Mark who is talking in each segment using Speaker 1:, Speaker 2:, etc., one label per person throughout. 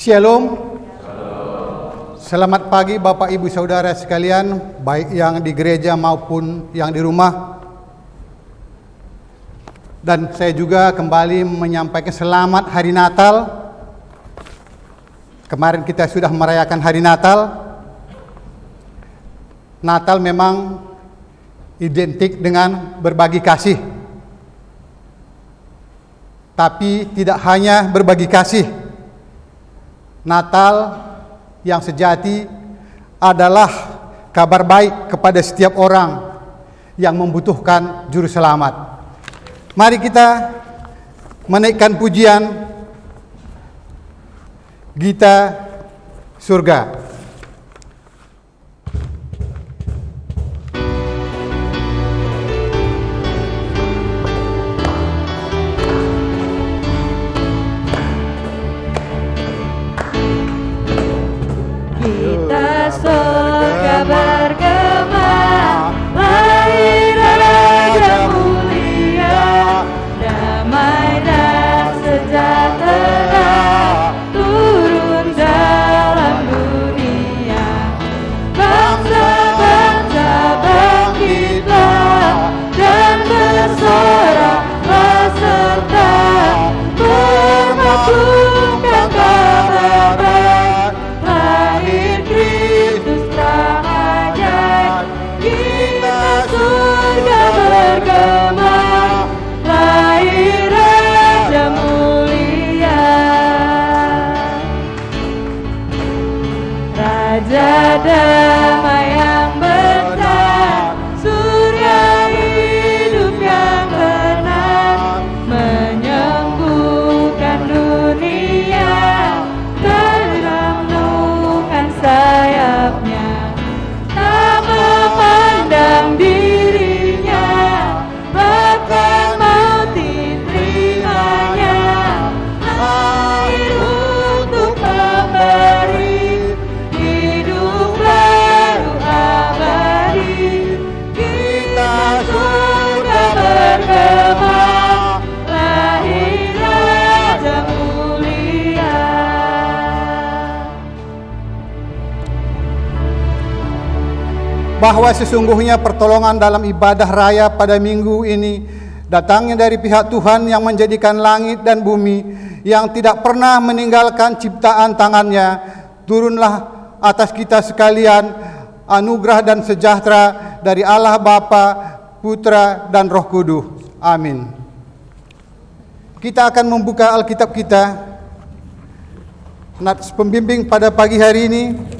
Speaker 1: Shalom. Selamat pagi Bapak Ibu Saudara sekalian, baik yang di gereja maupun yang di rumah. Dan saya juga kembali menyampaikan selamat Hari Natal. Kemarin kita sudah merayakan Hari Natal. Natal memang identik dengan berbagi kasih. Tapi tidak hanya berbagi kasih. Natal yang sejati adalah kabar baik kepada setiap orang yang membutuhkan juru selamat. Mari kita menaikkan pujian Gita Surga.
Speaker 2: Surga bergema, lahir Raja mulia, damai dan sejahtera turun dalam dunia. Bangsa-bangsa bangkitlah dan bersoraklah serta bermaksudkan kabar baik. Lahir Kristus ajaib, Gita surga bergema, lahir Raja mulia. Raja damai yang besar, surya hidup yang tenang, menyembuhkan dunia, terangkan sayapnya, tak memandang dirinya, bahkan mau diterimanya. Lahir untuk memberi hidup baru abadi. Kita surga bergema, lahir Raja mulia.
Speaker 1: Bahwa sesungguhnya pertolongan dalam ibadah raya pada minggu ini datangnya dari pihak Tuhan yang menjadikan langit dan bumi, yang tidak pernah meninggalkan ciptaan tangannya. Turunlah atas kita sekalian anugerah dan sejahtera dari Allah Bapa, Putra dan Roh Kudus. Amin. Kita akan membuka Alkitab kita. Nats pembimbing pada pagi hari ini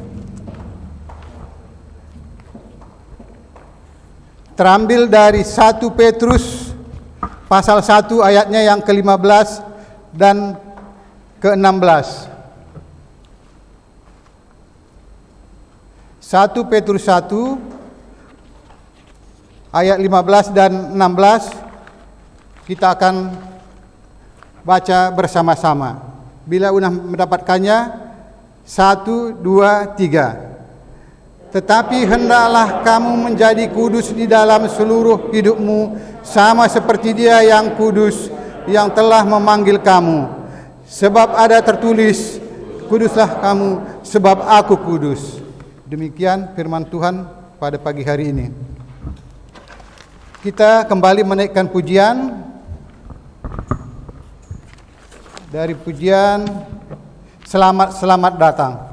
Speaker 1: terambil dari 1 Petrus pasal 1 ayatnya yang ke-15 dan ke-16. 1 Petrus 1 ayat 15 dan 16 kita akan baca bersama-sama. Bila sudah mendapatkannya, 1, 2, 3. Tetapi hendaklah kamu menjadi kudus di dalam seluruh hidupmu, sama seperti Dia yang kudus, yang telah memanggil kamu. Sebab ada tertulis, kuduslah kamu, sebab aku kudus. Demikian firman Tuhan pada pagi hari ini. Kita kembali menaikkan pujian dari pujian Selamat Selamat Datang.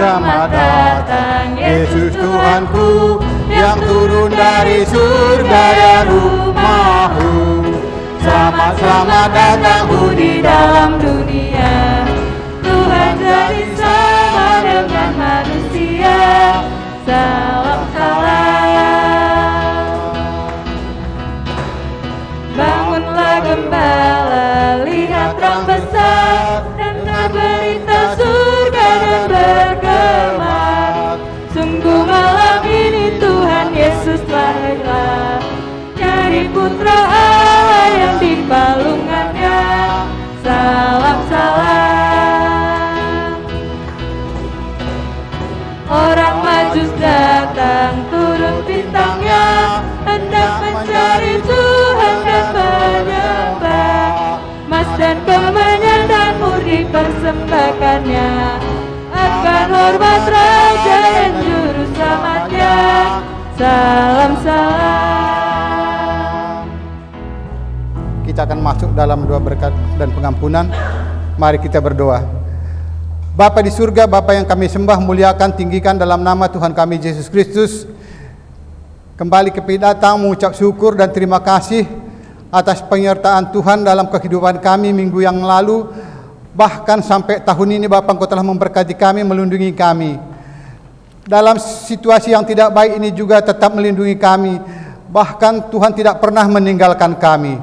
Speaker 1: Selamat datang Yesus Tuhanku, yang turun dari surga ya rumahku. Selamat selamat datangku di dalam dunia. Tuhan jadi sama dengan manusia. Salam salam. Bangunlah gembala, lihat terang besar, dan berita surga dan bergema. Sungguh malam ini Tuhan Yesus lahirlah, dari putra Allah yang dipalungannya. Salam salam.
Speaker 2: salam salam.
Speaker 1: Kita akan masuk dalam doa berkat dan pengampunan. Mari kita berdoa. Bapa di surga, Bapa yang kami sembah, muliakan, tinggikan dalam nama Tuhan kami Yesus Kristus. Kembali kita datang mengucap syukur dan terima kasih atas penyertaan Tuhan dalam kehidupan kami minggu yang lalu. Bahkan sampai tahun ini Bapa, Engkau telah memberkati kami, melindungi kami. Dalam situasi yang tidak baik ini juga tetap melindungi kami. Bahkan Tuhan tidak pernah meninggalkan kami.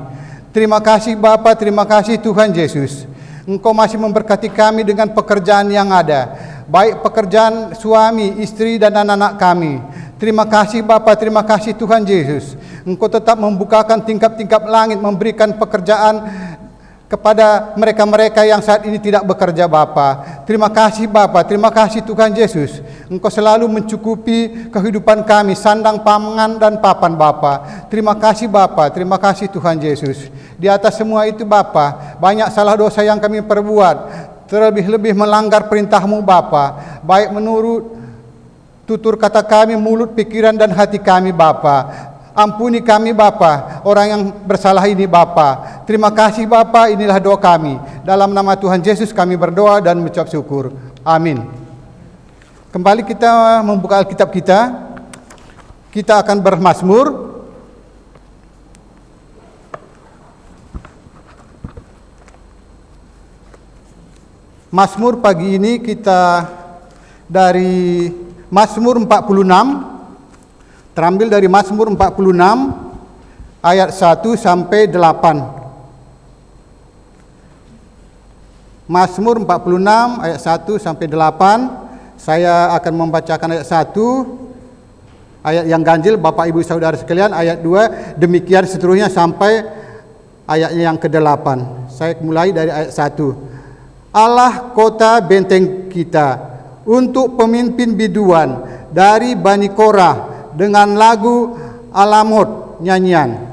Speaker 1: Terima kasih Bapa, terima kasih Tuhan Yesus. Engkau masih memberkati kami dengan pekerjaan yang ada, baik pekerjaan suami, istri dan anak-anak kami. Terima kasih Bapa, terima kasih Tuhan Yesus. Engkau tetap membukakan tingkap-tingkap langit, memberikan pekerjaan kepada mereka-mereka yang saat ini tidak bekerja Bapa. Terima kasih Bapa, terima kasih Tuhan Yesus. Engkau selalu mencukupi kehidupan kami, sandang, pangan dan papan Bapa. Terima kasih Bapa, terima kasih Tuhan Yesus. Di atas semua itu Bapa, banyak salah dosa yang kami perbuat, terlebih-lebih melanggar perintah-Mu Bapa, baik menurut tutur kata kami, mulut, pikiran dan hati kami Bapa. Ampuni kami Bapa, orang yang bersalah ini Bapa. Terima kasih Bapa, inilah doa kami. Dalam nama Tuhan Yesus kami berdoa dan mengucap syukur. Amin. Kembali kita membuka Alkitab kita. Kita akan bermazmur. Mazmur pagi ini kita dari Mazmur 46. Terambil dari Mazmur 46 ayat 1 sampai 8. Mazmur 46 ayat 1 sampai 8. Saya akan membacakan ayat 1, ayat yang ganjil Bapak Ibu Saudara sekalian, ayat 2, demikian seterusnya sampai ayatnya yang ke-8. Saya mulai dari ayat 1. Allah kota benteng kita, untuk pemimpin biduan dari Bani Korah, dengan lagu Alamot nyanyian.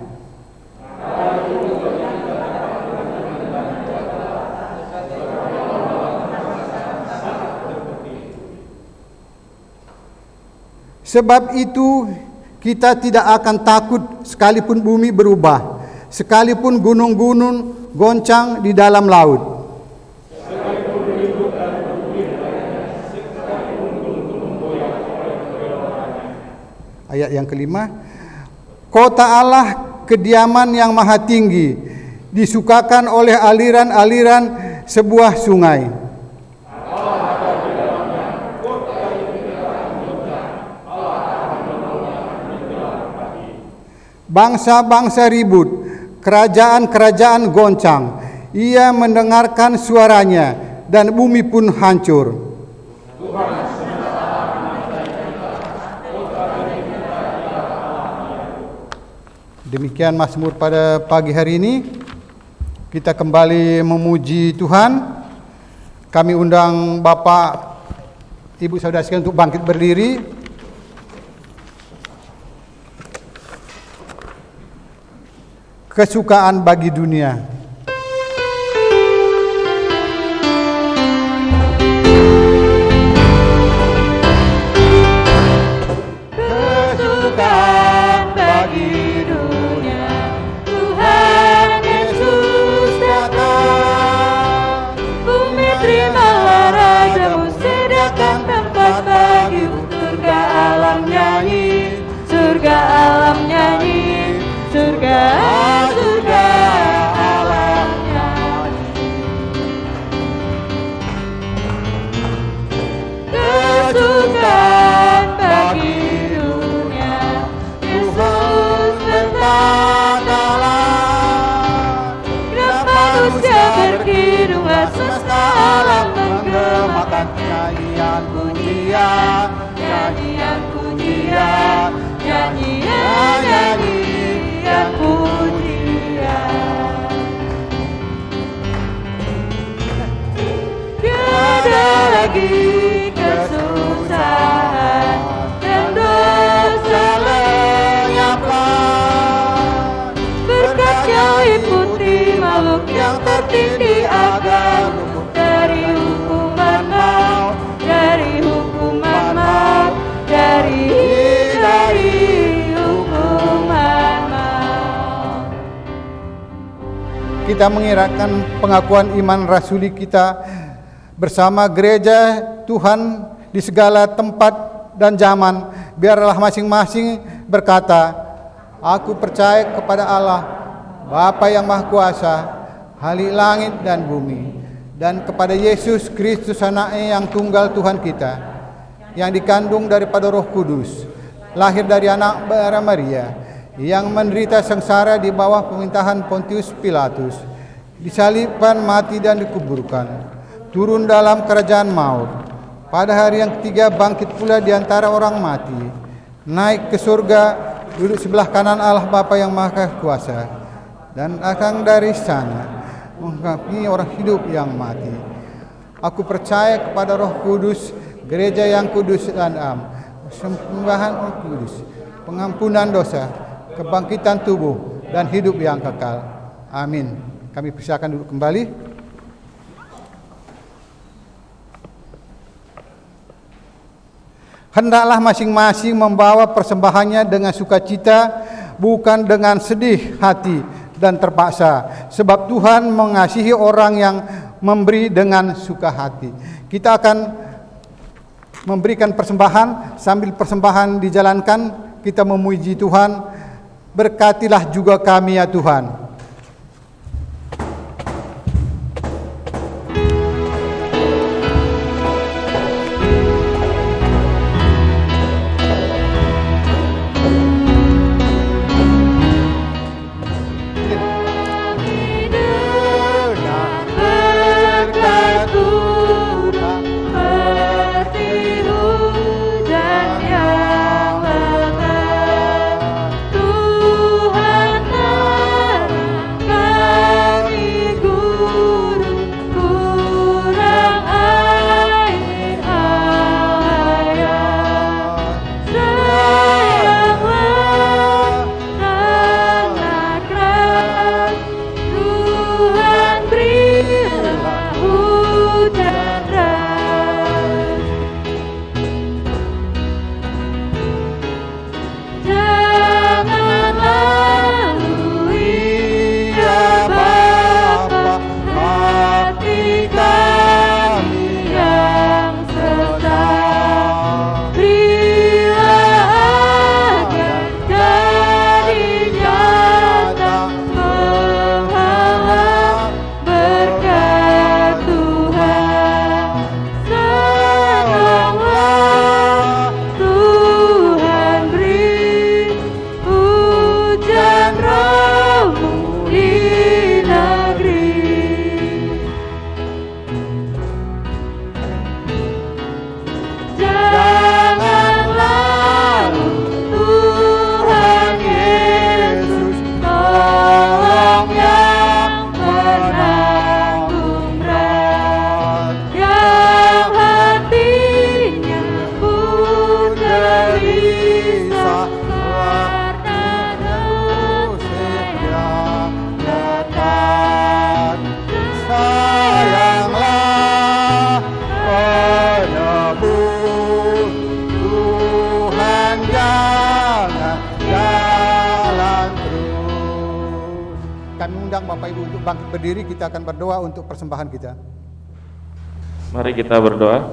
Speaker 1: Sebab itu kita tidak akan takut sekalipun bumi berubah, sekalipun gunung-gunung goncang di dalam laut. Ayat yang kelima, kota Allah kediaman yang maha tinggi, disukakan oleh aliran-aliran sebuah sungai. Bangsa-bangsa ribut, kerajaan-kerajaan goncang, ia mendengarkan suaranya dan bumi pun hancur. Demikian mazmur pada pagi hari ini. Kita kembali memuji Tuhan. Kami undang Bapak, Ibu Saudara sekalian untuk bangkit berdiri. Kesukaan bagi dunia.
Speaker 2: Surga alam nyanyi, surga alam nyanyi. Kesukaan bagi dunia, Yesus bertatalan. Genap manusia berkidunglah, semesta alam menggemakan nyanyian pujian, nyanyian pujian. Nyanyian pujian. Tiada lagi kesusahan dan dosa lenyaplah. Berkat-Nya liputi makhluk yang tertindih agar luput dari hukuman maut, dari hukuman maut, dari
Speaker 1: kita mengiratkan pengakuan iman rasuli kita bersama gereja Tuhan di segala tempat dan zaman. Biarlah masing-masing berkata, aku percaya kepada Allah, Bapa yang Maha Kuasa, Khalik langit dan bumi, dan kepada Yesus Kristus Anaknya yang tunggal Tuhan kita, yang dikandung daripada Roh Kudus, lahir dari anak Maria, yang menderita sengsara di bawah pemerintahan Pontius Pilatus, disalibkan, mati dan dikuburkan, turun dalam kerajaan maut, pada hari yang ketiga bangkit pula di antara orang mati, naik ke surga, duduk sebelah kanan Allah Bapa yang Maha Kuasa, dan akan dari sana menghakimi orang hidup yang mati. Aku percaya kepada Roh Kudus, gereja yang kudus dan am, sembahan Roh Kudus, pengampunan dosa, kebangkitan tubuh, dan hidup yang kekal. Amin. Kami persilakan duduk kembali. Hendaklah masing-masing membawa persembahannya dengan sukacita, bukan dengan sedih hati dan terpaksa, sebab Tuhan mengasihi orang yang memberi dengan suka hati. Kita akan memberikan persembahan. Sambil persembahan dijalankan, kita memuji Tuhan. Berkatilah juga kami ya Tuhan. Bapak Ibu untuk bangkit berdiri, kita akan berdoa untuk persembahan kita.
Speaker 3: Mari kita berdoa.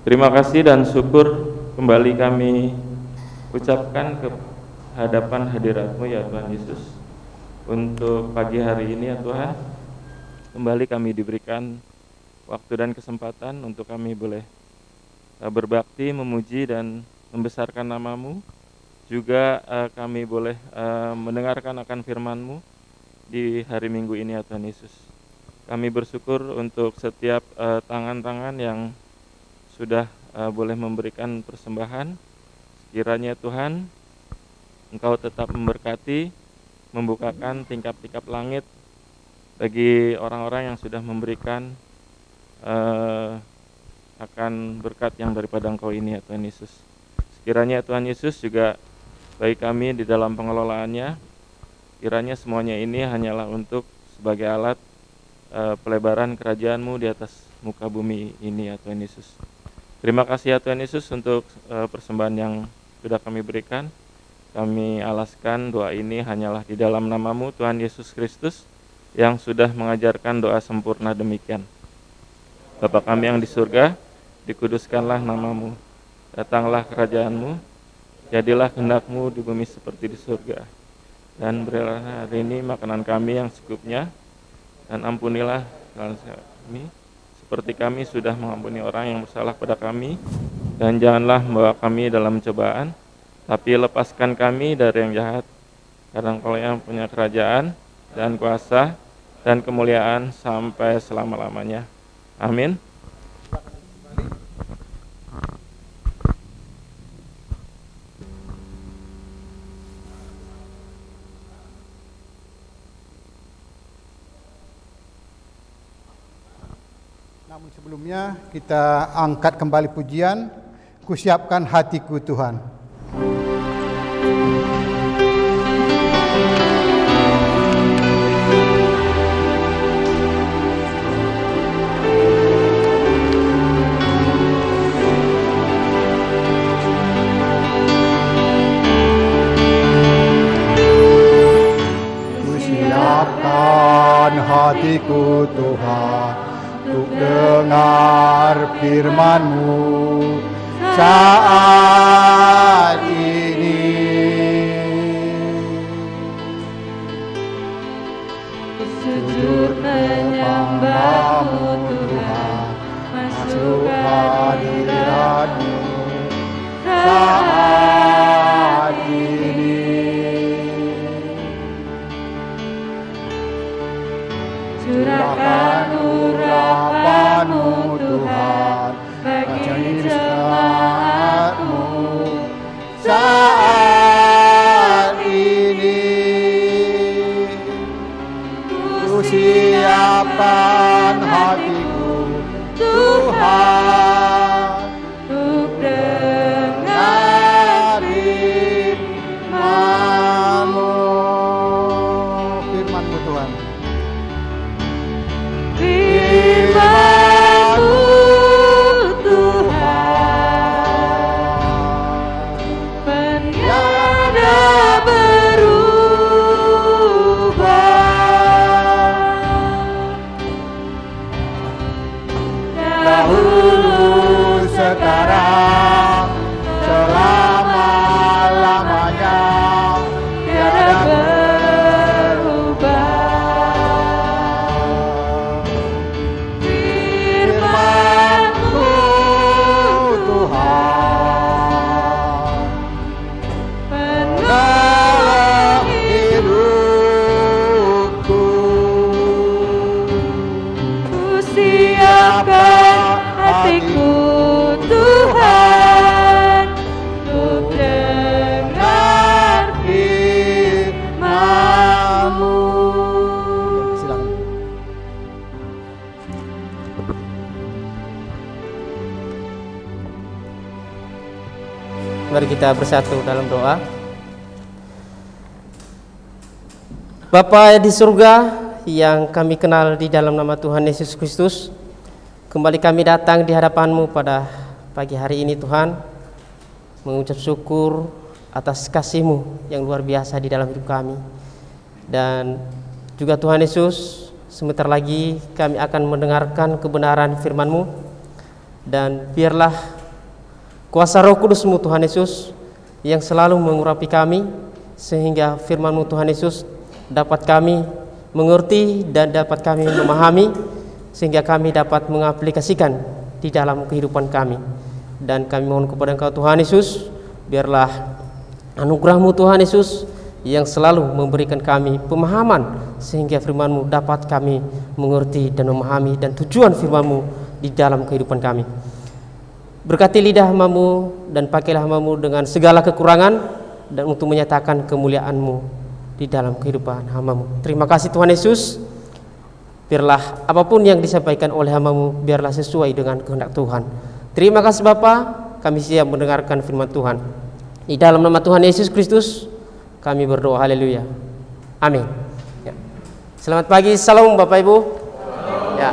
Speaker 3: Terima kasih dan syukur kembali kami ucapkan ke hadapan hadirat-Mu ya Tuhan Yesus. Untuk pagi hari ini ya Tuhan, kembali kami diberikan waktu dan kesempatan untuk kami boleh berbakti, memuji dan membesarkan nama-Mu. Juga kami boleh mendengarkan akan firman-Mu di hari Minggu ini ya Tuhan Yesus. Kami bersyukur untuk setiap tangan-tangan yang sudah boleh memberikan persembahan. Kiranya Tuhan, Engkau tetap memberkati, membukakan tingkap-tingkap langit bagi orang-orang yang sudah memberikan akan berkat yang daripada Engkau ini ya Tuhan Yesus. Kiranya Tuhan Yesus juga bagi kami di dalam pengelolaannya, kiranya semuanya ini hanyalah untuk sebagai alat pelebaran kerajaan-Mu di atas muka bumi ini ya Tuhan Yesus. Terima kasih ya Tuhan Yesus untuk persembahan yang sudah kami berikan. Kami alaskan doa ini hanyalah di dalam nama-Mu Tuhan Yesus Kristus. yang sudah mengajarkan doa sempurna demikian. Bapa kami yang di surga, dikuduskanlah namamu, datanglah kerajaanmu, jadilah kehendak-Mu di bumi seperti di surga. Dan berilah hari ini makanan kami yang secukupnya, dan ampunilah kesalahan kami, seperti kami sudah mengampuni orang yang bersalah pada kami, dan janganlah membawa kami dalam cobaan, tapi lepaskan kami dari yang jahat, karena Engkau yang punya kerajaan, dan kuasa, dan kemuliaan sampai selama-lamanya. Amin.
Speaker 1: Namun sebelumnya kita angkat kembali pujian, Kusiapkan hatiku Tuhan. Kusiapkan hatiku Tuhan, untuk dengar firman-Mu saat ini.
Speaker 2: Sujud menyembah-Mu Tuhan, masuk hadirat-Mu saat ini. Curahkan urapan-Mu Tuhan bagi jemaat-Mu
Speaker 1: Saat ini kusiapkan hatiku Tuhan,
Speaker 2: untuk dengar
Speaker 1: firman-Mu. Firman-Mu Tuhan.
Speaker 2: firman-Mu Tuhan, penyada berubah.
Speaker 1: Dahulu, sekarang, selama-lamanya,
Speaker 2: Tiada berubah. Firman-Mu
Speaker 1: Tuhan,
Speaker 2: penolong
Speaker 1: hidupku.
Speaker 2: Kusiapkan hatiku Tuhan, untuk dengar firman-Mu.
Speaker 1: Silakan.
Speaker 4: Mari kita bersatu dalam doa. Bapa di surga yang kami kenal di dalam nama Tuhan Yesus Kristus, kembali kami datang di hadapan-Mu pada pagi hari ini Tuhan, mengucap syukur atas kasih-Mu yang luar biasa di dalam hidup kami. Dan juga Tuhan Yesus, sebentar lagi kami akan mendengarkan kebenaran firman-Mu, dan biarlah kuasa Roh Kudus-Mu Tuhan Yesus yang selalu mengurapi kami, sehingga firman-Mu Tuhan Yesus dapat kami mengerti dan dapat kami memahami, sehingga kami dapat mengaplikasikan di dalam kehidupan kami. Dan kami mohon kepada Engkau Tuhan Yesus, biarlah anugerah-Mu Tuhan Yesus yang selalu memberikan kami pemahaman, sehingga firman-Mu dapat kami mengerti dan memahami, dan tujuan firman-Mu di dalam kehidupan kami. Berkati lidah hamba-Mu dan pakailah hamba-Mu dengan segala kekurangan, dan untuk menyatakan kemuliaan-Mu di dalam kehidupan hamba-Mu. Terima kasih Tuhan Yesus. Biarlah apapun yang disampaikan oleh hamba-Mu, biarlah sesuai dengan kehendak Tuhan. Terima kasih Bapa, kami siap mendengarkan firman Tuhan. Di dalam nama Tuhan Yesus Kristus kami berdoa, haleluya, amin. Ya. Selamat pagi, salam Bapak Ibu. Ya.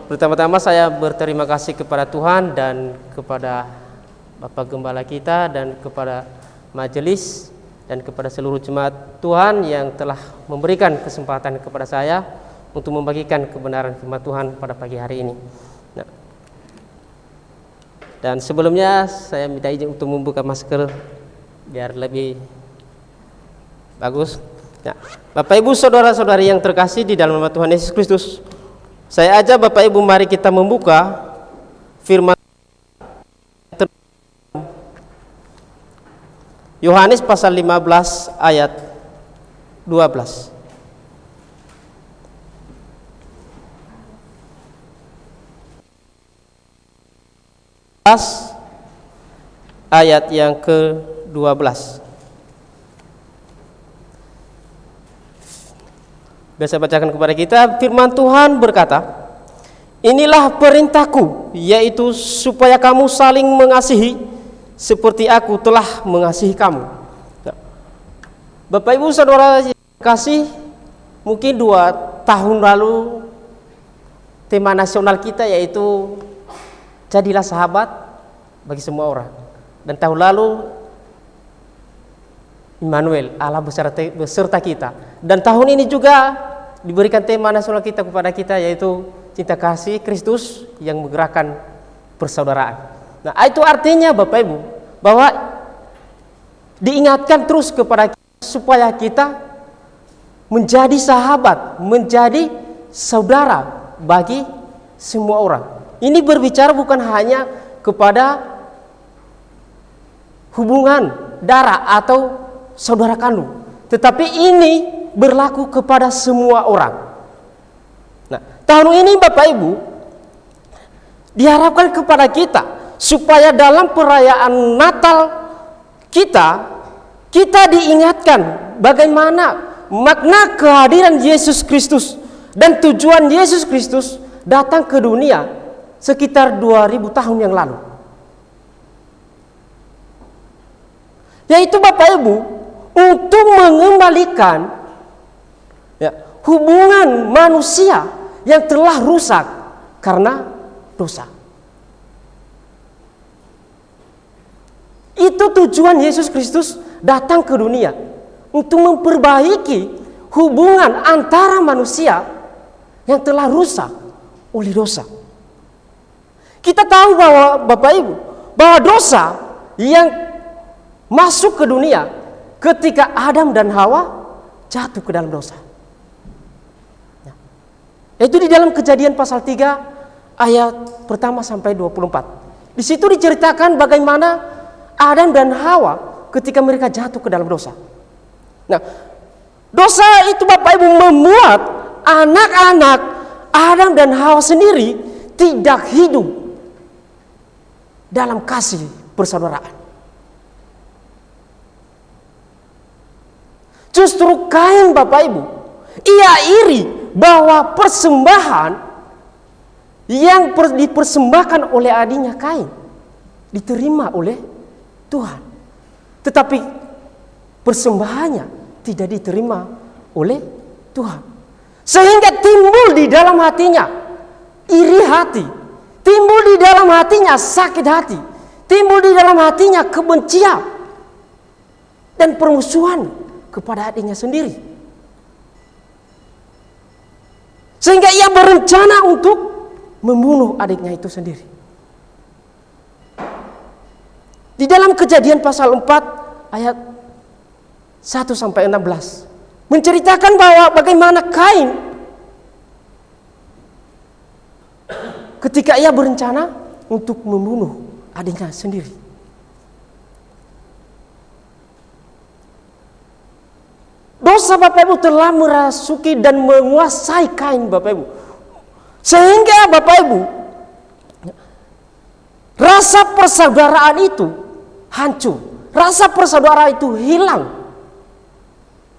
Speaker 4: Pertama-tama saya berterima kasih kepada Tuhan dan kepada Bapak Gembala kita, dan kepada majelis, dan kepada seluruh jemaat Tuhan yang telah memberikan kesempatan kepada saya untuk membagikan kebenaran firman Tuhan pada pagi hari ini. Nah, dan sebelumnya saya minta izin untuk membuka masker biar lebih bagus. Nah, Bapak Ibu saudara-saudari yang terkasih di dalam nama Tuhan Yesus Kristus, saya ajak Bapak Ibu mari kita membuka firman Yohanes pasal 15 ayat 12. Ayat yang ke-12. Biasa bacakan kepada kita, firman Tuhan berkata, inilah perintahku, yaitu supaya kamu saling mengasihi seperti aku telah mengasihi kamu. Nah, Bapak Ibu saudara kasih, mungkin 2 tahun lalu tema nasional kita yaitu jadilah sahabat bagi semua orang. Dan tahun lalu Immanuel, Allah beserta kita. Dan tahun ini juga diberikan tema nasional kita kepada kita yaitu cinta kasih Kristus yang menggerakkan persaudaraan. Nah, itu artinya Bapak Ibu bahwa diingatkan terus kepada kita supaya kita menjadi sahabat, menjadi saudara bagi semua orang. Ini berbicara bukan hanya kepada hubungan darah atau saudara kandung, tetapi ini berlaku kepada semua orang. Nah, tahun ini Bapak Ibu diharapkan kepada kita supaya dalam perayaan Natal kita diingatkan bagaimana makna kehadiran Yesus Kristus dan tujuan Yesus Kristus datang ke dunia sekitar 2000 tahun yang lalu. Yaitu Bapak Ibu untuk mengembalikan hubungan manusia yang telah rusak karena dosa. Itu tujuan Yesus Kristus datang ke dunia, untuk memperbaiki hubungan antara manusia yang telah rusak oleh dosa. Kita tahu bahwa Bapak Ibu, bahwa dosa yang masuk ke dunia ketika Adam dan Hawa jatuh ke dalam dosa. Itu di dalam Kejadian pasal 3 ayat pertama sampai 24. Di situ diceritakan bagaimana Adam dan Hawa ketika mereka jatuh ke dalam dosa. Nah, dosa itu Bapak Ibu membuat anak-anak Adam dan Hawa sendiri tidak hidup dalam kasih persaudaraan. Justru Kain Bapak Ibu, ia iri bahwa persembahan yang dipersembahkan oleh adiknya Kain diterima oleh Tuhan, tetapi persembahannya tidak diterima oleh Tuhan, sehingga timbul di dalam hatinya iri hati, timbul di dalam hatinya sakit hati, timbul di dalam hatinya kebencian dan permusuhan kepada adiknya sendiri, sehingga ia berencana untuk membunuh adiknya itu sendiri. Di dalam Kejadian pasal 4 ayat 1 sampai 16 menceritakan bahwa bagaimana Kain ketika ia berencana untuk membunuh adiknya sendiri. Dosa Bapak Ibu telah merasuki dan menguasai Kain Bapak Ibu, sehingga Bapak Ibu rasa persaudaraan itu hancur, rasa persaudaraan itu hilang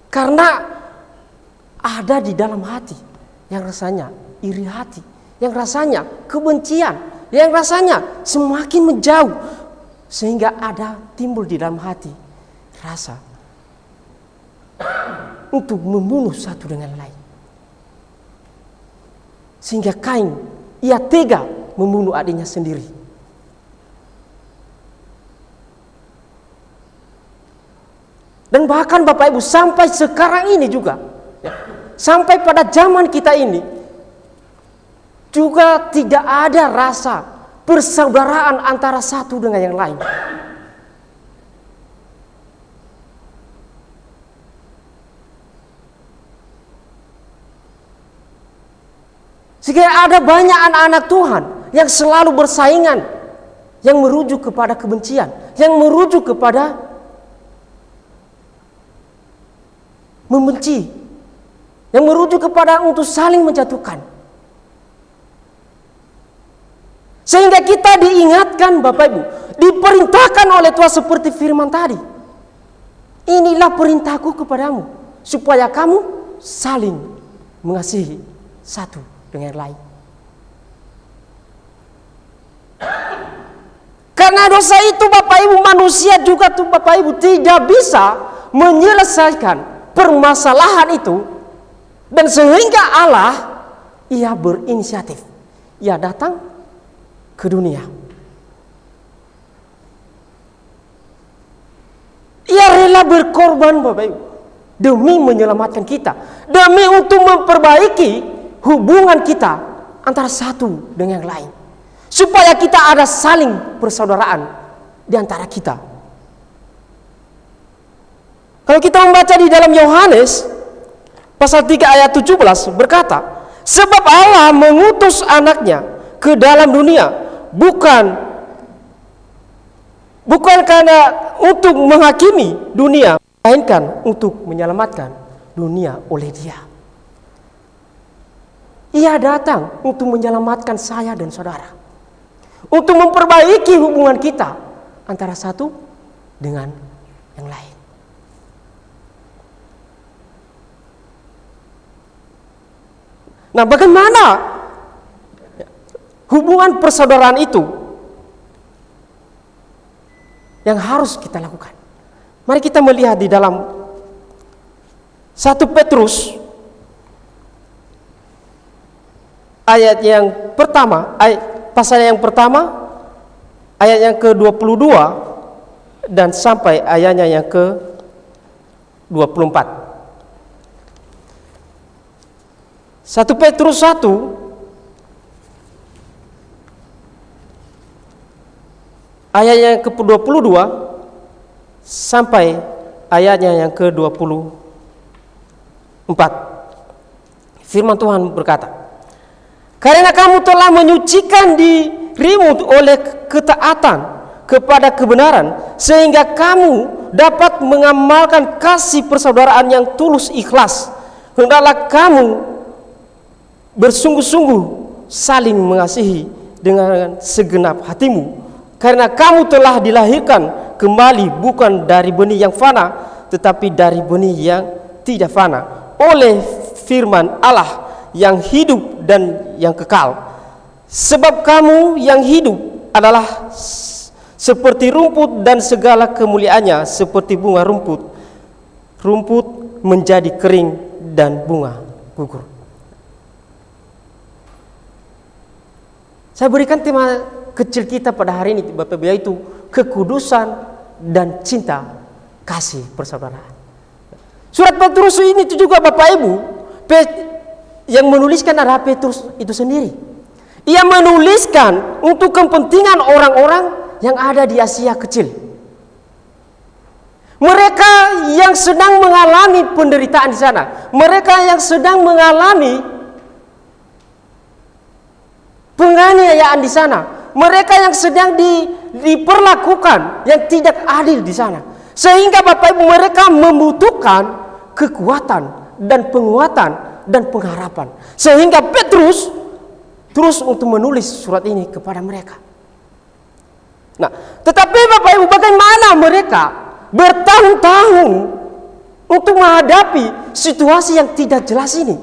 Speaker 4: karena ada di dalam hati yang rasanya iri hati, yang rasanya kebencian, yang rasanya semakin menjauh, sehingga ada timbul di dalam hati rasa untuk membunuh satu dengan lain, sehingga Kain ia tega membunuh adiknya sendiri. Dan bahkan Bapak Ibu sampai sekarang ini juga, sampai pada zaman kita ini juga tidak ada rasa persaudaraan antara satu dengan yang lain. Sehingga ada banyak anak-anak Tuhan yang selalu bersaingan, yang merujuk kepada kebencian, yang merujuk kepada membenci, yang merujuk kepada untuk saling menjatuhkan. Sehingga kita diingatkan Bapak Ibu, diperintahkan oleh Tuhan seperti firman tadi. Inilah perintahku kepadamu, supaya kamu saling mengasihi satu dengan yang lain. Karena dosa itu Bapak Ibu, manusia juga tuh Bapak Ibu tidak bisa menyelesaikan permasalahan itu, dan sehingga Allah ia berinisiatif, ia datang ke dunia. Ia rela berkorban Bapak Ibu demi menyelamatkan kita, demi untuk memperbaiki hubungan kita antara satu dengan yang lain, supaya kita ada saling persaudaraan di antara kita. Kalau kita membaca di dalam Yohanes pasal 3 ayat 17 berkata, sebab Allah mengutus anaknya ke dalam dunia bukan karena untuk menghakimi dunia, melainkan untuk menyelamatkan dunia oleh Dia. Ia datang untuk menyelamatkan saya dan saudara, untuk memperbaiki hubungan kita antara satu dengan yang lain. Nah, bagaimana hubungan persaudaraan itu yang harus kita lakukan? Mari kita melihat di dalam 1 Petrus ayat yang pertama, pasal yang pertama, ayat yang ke-22 dan sampai ayatnya yang ke-24. 1 Petrus 1 ayat yang ke-22 sampai ayatnya yang ke-24. Firman Tuhan berkata, karena kamu telah menyucikan dirimu oleh ketaatan kepada kebenaran, sehingga kamu dapat mengamalkan kasih persaudaraan yang tulus ikhlas. Hendaklah kamu bersungguh-sungguh saling mengasihi dengan segenap hatimu, karena kamu telah dilahirkan kembali bukan dari benih yang fana, tetapi dari benih yang tidak fana, oleh firman Allah yang hidup dan yang kekal. Sebab kamu yang hidup adalah seperti rumput, dan segala kemuliaannya seperti bunga rumput. Rumput menjadi kering dan bunga gugur. Saya berikan tema kecil kita pada hari ini Bapak Ibu, yaitu kekudusan dan cinta kasih persaudaraan. Surat Petrus ini juga Bapak Ibu, yang menuliskan adalah Petrus itu sendiri. Ia menuliskan untuk kepentingan orang-orang yang ada di Asia kecil. Mereka yang sedang mengalami penderitaan di sana, mereka yang sedang mengalami penganiayaan di sana, mereka yang sedang diperlakukan yang tidak adil di sana, sehingga Bapak Ibu mereka membutuhkan kekuatan dan penguatan dan pengharapan, sehingga Petrus terus untuk menulis surat ini kepada mereka. Nah, tetapi Bapak Ibu, bagaimana mereka bertahun-tahun untuk menghadapi situasi yang tidak jelas ini,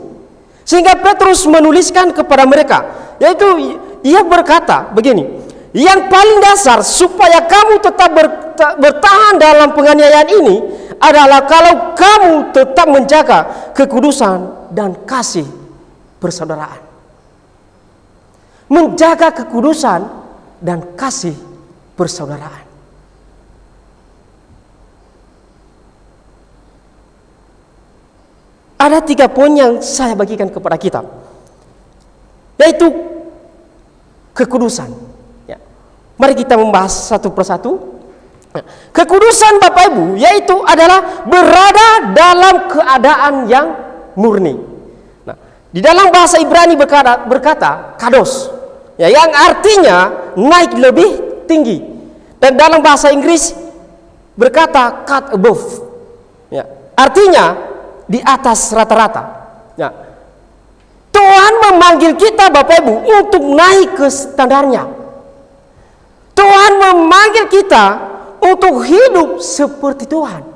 Speaker 4: sehingga Petrus menuliskan kepada mereka, yaitu ia berkata begini, yang paling dasar supaya kamu tetap bertahan dalam penganiayaan ini adalah kalau kamu tetap menjaga kekudusan dan kasih persaudaraan. Menjaga kekudusan dan kasih persaudaraan. ada 3 poin yang saya bagikan kepada kita, yaitu kekudusan. Ya. Mari kita membahas satu persatu. Kekudusan Bapak Ibu yaitu adalah berada dalam keadaan yang murni. Nah, di dalam bahasa Ibrani berkata kados, ya, yang artinya naik lebih tinggi. Dan dalam bahasa Inggris berkata cut above, ya, artinya di atas rata-rata. Ya. Tuhan memanggil kita Bapak Ibu untuk naik ke standarnya. Tuhan memanggil kita untuk hidup seperti Tuhan.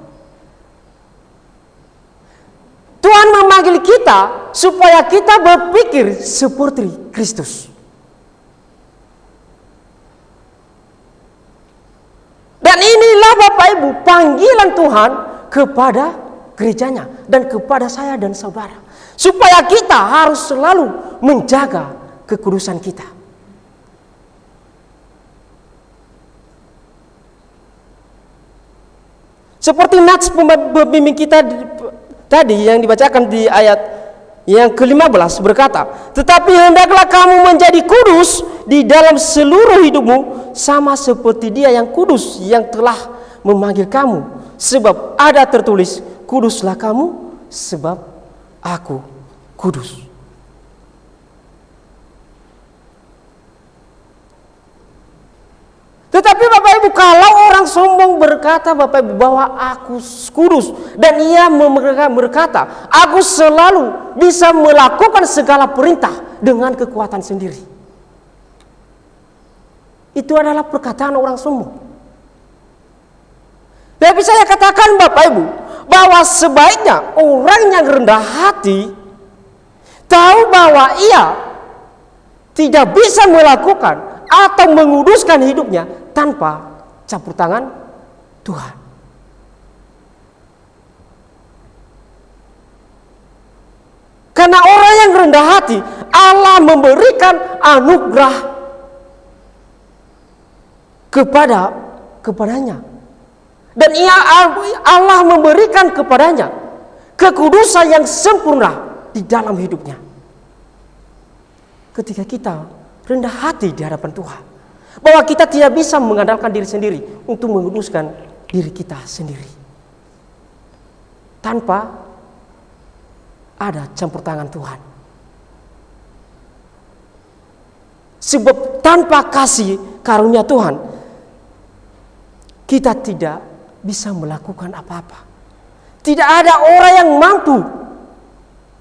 Speaker 4: Tuhan memanggil kita supaya kita berpikir seperti Kristus. Dan inilah Bapak Ibu panggilan Tuhan kepada gerejanya dan kepada saya dan saudara, supaya kita harus selalu menjaga kekudusan kita. Seperti nats pembimbing kita tadi yang dibacakan di ayat yang ke-15 berkata, tetapi hendaklah kamu menjadi kudus di dalam seluruh hidupmu, sama seperti Dia yang kudus yang telah memanggil kamu. Sebab ada tertulis, kuduslah kamu sebab aku kudus. Tetapi Bapak Ibu, kalau orang sombong berkata Bapak Ibu bahwa aku kudus, dan ia berkata aku selalu bisa melakukan segala perintah dengan kekuatan sendiri, itu adalah perkataan orang sombong. Tapi saya katakan Bapak Ibu bahwa sebaiknya orang yang rendah hati tahu bahwa ia tidak bisa melakukan atau menguduskan hidupnya tanpa campur tangan Tuhan. Karena orang yang rendah hati, Allah memberikan anugerah kepadanya. Dan Allah memberikan kepadanya kekudusan yang sempurna di dalam hidupnya. Ketika kita rendah hati di hadapan Tuhan, bahwa kita tidak bisa mengandalkan diri sendiri untuk menguduskan diri kita sendiri tanpa ada campur tangan Tuhan. Sebab tanpa kasih karunia Tuhan, kita tidak bisa melakukan apa-apa. Tidak ada orang yang mampu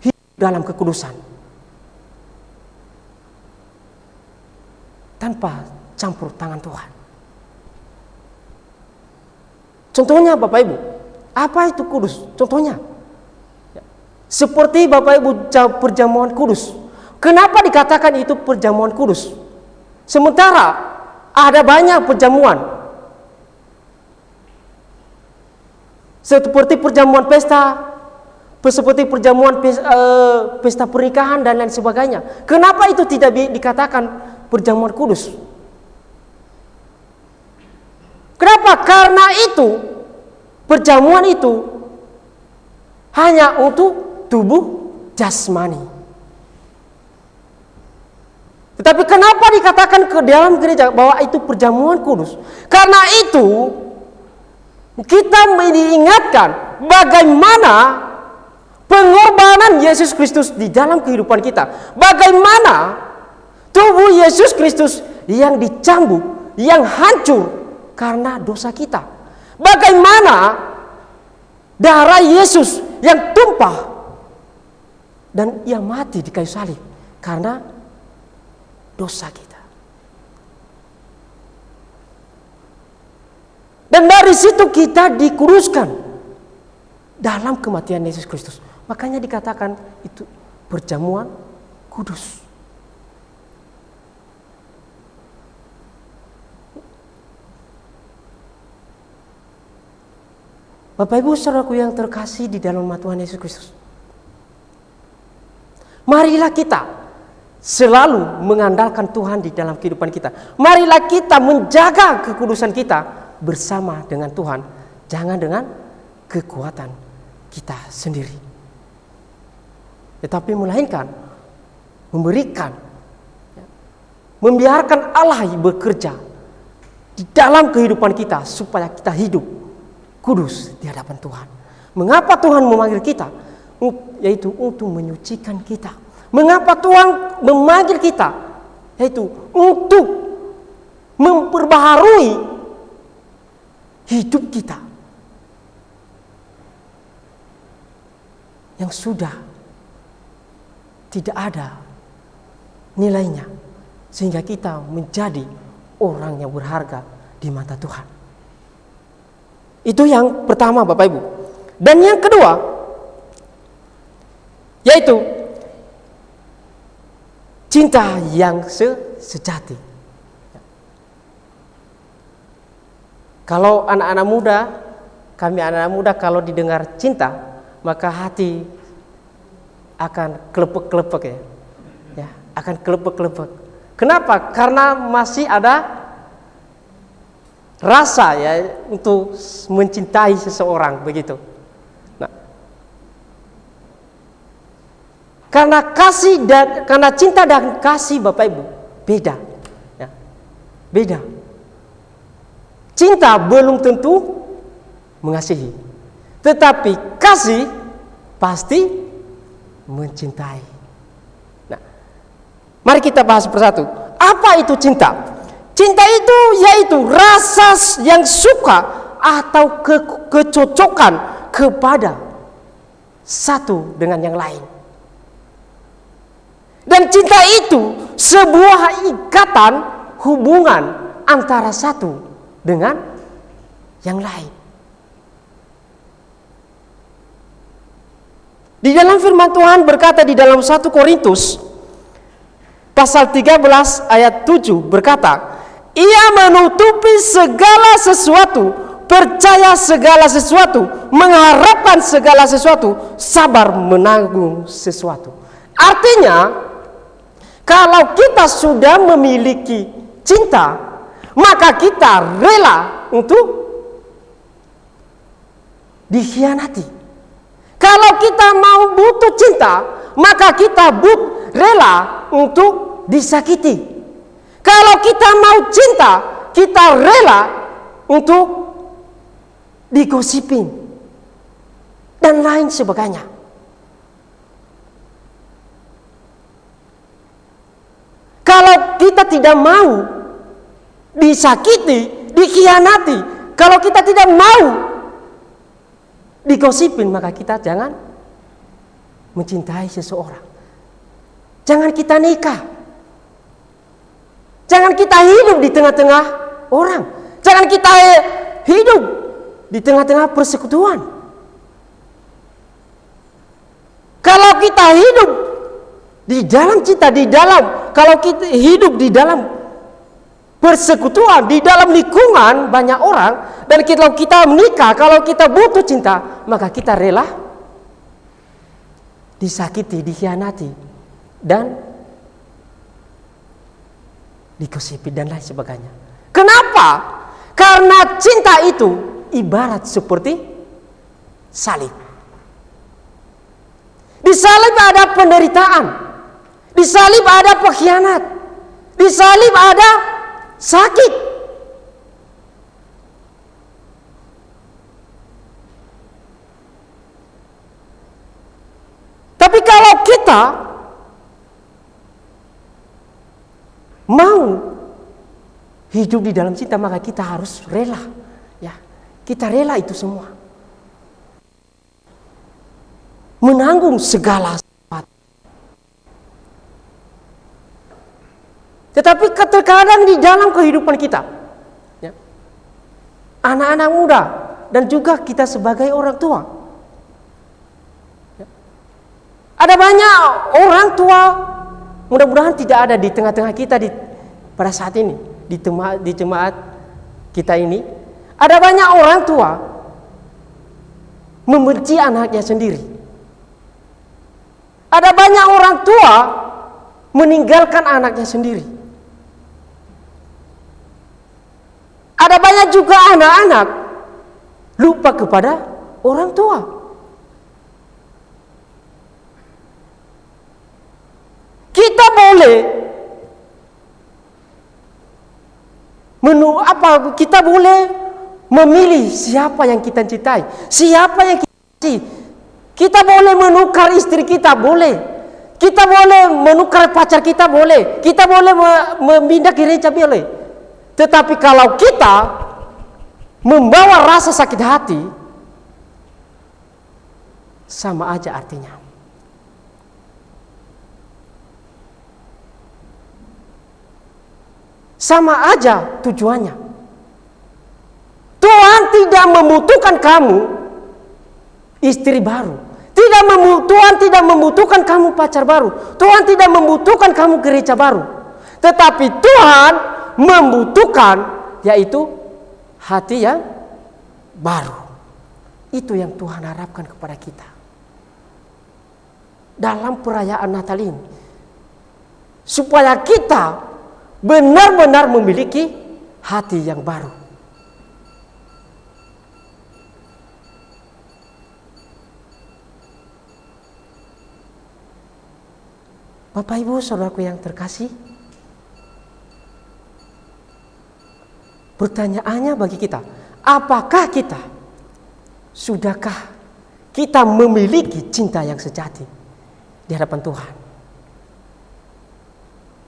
Speaker 4: hidup dalam kekudusan tanpa campur tangan Tuhan. Contohnya Bapak Ibu, apa itu kudus? Contohnya seperti Bapak Ibu perjamuan kudus. Kenapa dikatakan itu perjamuan kudus? Sementara ada banyak perjamuan, seperti perjamuan pesta, seperti perjamuan pesta pernikahan dan lain sebagainya. Kenapa itu tidak dikatakan perjamuan kudus? Kenapa? Karena itu perjamuan itu hanya untuk tubuh jasmani. Tetapi kenapa dikatakan ke dalam gereja bahwa itu perjamuan kudus? Karena itu kita diingatkan bagaimana pengorbanan Yesus Kristus di dalam kehidupan kita. Bagaimana tubuh Yesus Kristus yang dicambuk, yang hancur karena dosa kita. Bagaimana darah Yesus yang tumpah dan ia mati di kayu salib karena dosa kita. Dan dari situ kita dikuduskan dalam kematian Yesus Kristus. Makanya dikatakan itu perjamuan kudus. Bapak Ibu saudaraku yang terkasih di dalam nama Tuhan Yesus Kristus, marilah kita selalu mengandalkan Tuhan di dalam kehidupan kita. Marilah kita menjaga kekudusan kita bersama dengan Tuhan, jangan dengan kekuatan kita sendiri. tetapi melainkan memberikan, membiarkan Allah bekerja di dalam kehidupan kita supaya kita hidup kudus di hadapan Tuhan. Mengapa Tuhan memanggil kita? Yaitu untuk menyucikan kita. Mengapa Tuhan memanggil kita? Yaitu untuk memperbaharui hidup kita yang sudah tidak ada nilainya, sehingga kita menjadi orang yang berharga di mata Tuhan. Itu yang pertama, Bapak Ibu. Dan yang kedua, yaitu cinta yang sejati. Kalau anak-anak muda, kami anak-anak muda kalau didengar cinta, maka hati akan kelepek-kelepek ya, akan kelepek-kelepek. Kenapa? Karena masih ada rasa ya untuk mencintai seseorang begitu. Nah, karena cinta dan kasih Bapak Ibu beda, ya, beda. Cinta belum tentu mengasihi, tetapi kasih pasti mencintai. Nah, mari kita bahas persatu. Apa itu cinta? Cinta itu yaitu rasa yang suka atau kecocokan kepada satu dengan yang lain. Dan cinta itu sebuah ikatan hubungan antara satu dengan yang lain. Di dalam firman Tuhan berkata di dalam 1 Korintus pasal 13 ayat 7 berkata, ia menutupi segala sesuatu, percaya segala sesuatu, mengharapkan segala sesuatu, sabar menanggung sesuatu. Artinya, kalau kita sudah memiliki cinta, maka kita rela untuk dikhianati. Kalau kita mau butuh cinta, maka kita rela untuk disakiti. Kalau kita mau cinta, kita rela untuk digosipin dan lain sebagainya. Kalau kita tidak mau disakiti, dikhianati, kalau kita tidak mau digosipin, maka kita jangan mencintai seseorang. Jangan kita nikah. Jangan kita hidup di tengah-tengah orang. Jangan kita hidup di tengah-tengah persekutuan. Kalau kita hidup di dalam cinta, kalau kita hidup di dalam persekutuan, di dalam lingkungan banyak orang, dan kalau kita menikah, kalau kita butuh cinta, maka kita rela disakiti, dikhianati, dan digosipi dan lain sebagainya. Kenapa? Karena cinta itu ibarat seperti salib. Di salib ada penderitaan, di salib ada pengkhianat, di salib ada sakit. Tapi kalau kita mau hidup di dalam cinta, maka kita harus rela, ya, kita rela itu semua, menanggung segala sesuatu. Tetapi terkadang di dalam kehidupan kita, ya, anak-anak muda dan juga kita sebagai orang tua, ya, ada banyak orang tua. Mudah-mudahan tidak ada di tengah-tengah kita pada saat ini, di jemaat kita ini. Ada banyak orang tua membenci anaknya sendiri. Ada banyak orang tua meninggalkan anaknya sendiri. Ada banyak juga anak-anak lupa kepada orang tua. Kita boleh kita boleh memilih siapa yang kita cintai, siapa yang kita kasih. Kita boleh menukar istri kita, boleh. Kita boleh menukar pacar kita, boleh. Kita boleh memindah gereja, boleh. Tetapi kalau kita membawa rasa sakit hati, sama aja artinya. Sama aja tujuannya. Tuhan tidak membutuhkan kamu istri baru. Tuhan tidak membutuhkan kamu pacar baru. Tuhan tidak membutuhkan kamu gereja baru. Tetapi Tuhan membutuhkan yaitu hati yang baru. Itu yang Tuhan harapkan kepada kita dalam perayaan Natal ini, supaya kita benar-benar memiliki hati yang baru. Bapak Ibu saudaraku yang terkasih, pertanyaannya bagi kita, apakah sudahkah kita memiliki cinta yang sejati di hadapan Tuhan?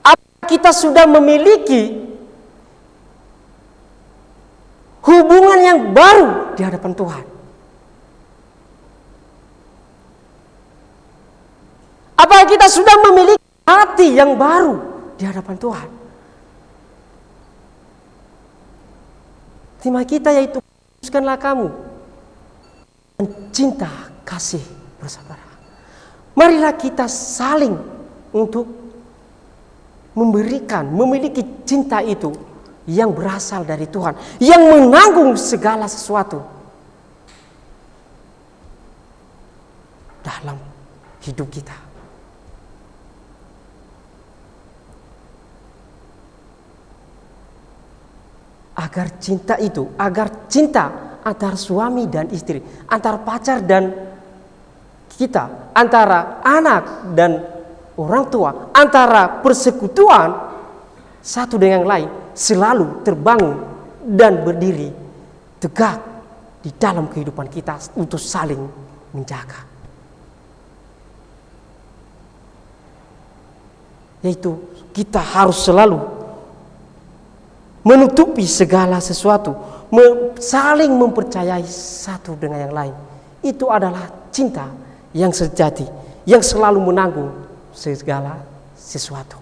Speaker 4: Apakah kita sudah memiliki hubungan yang baru di hadapan Tuhan? Apakah kita sudah memiliki hati yang baru di hadapan Tuhan? Tema kita yaitu kuduskanlah kamu cinta kasih bersaudara. Marilah kita saling untuk memiliki cinta itu yang berasal dari Tuhan, yang menanggung segala sesuatu dalam hidup kita. Agar cinta antara suami dan istri, antara pacar dan kita, antara anak dan orang tua, antara persekutuan satu dengan yang lain selalu terbangun dan berdiri tegak di dalam kehidupan kita untuk saling menjaga. Yaitu kita harus selalu menutupi segala sesuatu, saling mempercayai satu dengan yang lain. Itu adalah cinta yang sejati, yang selalu menanggung segala sesuatu.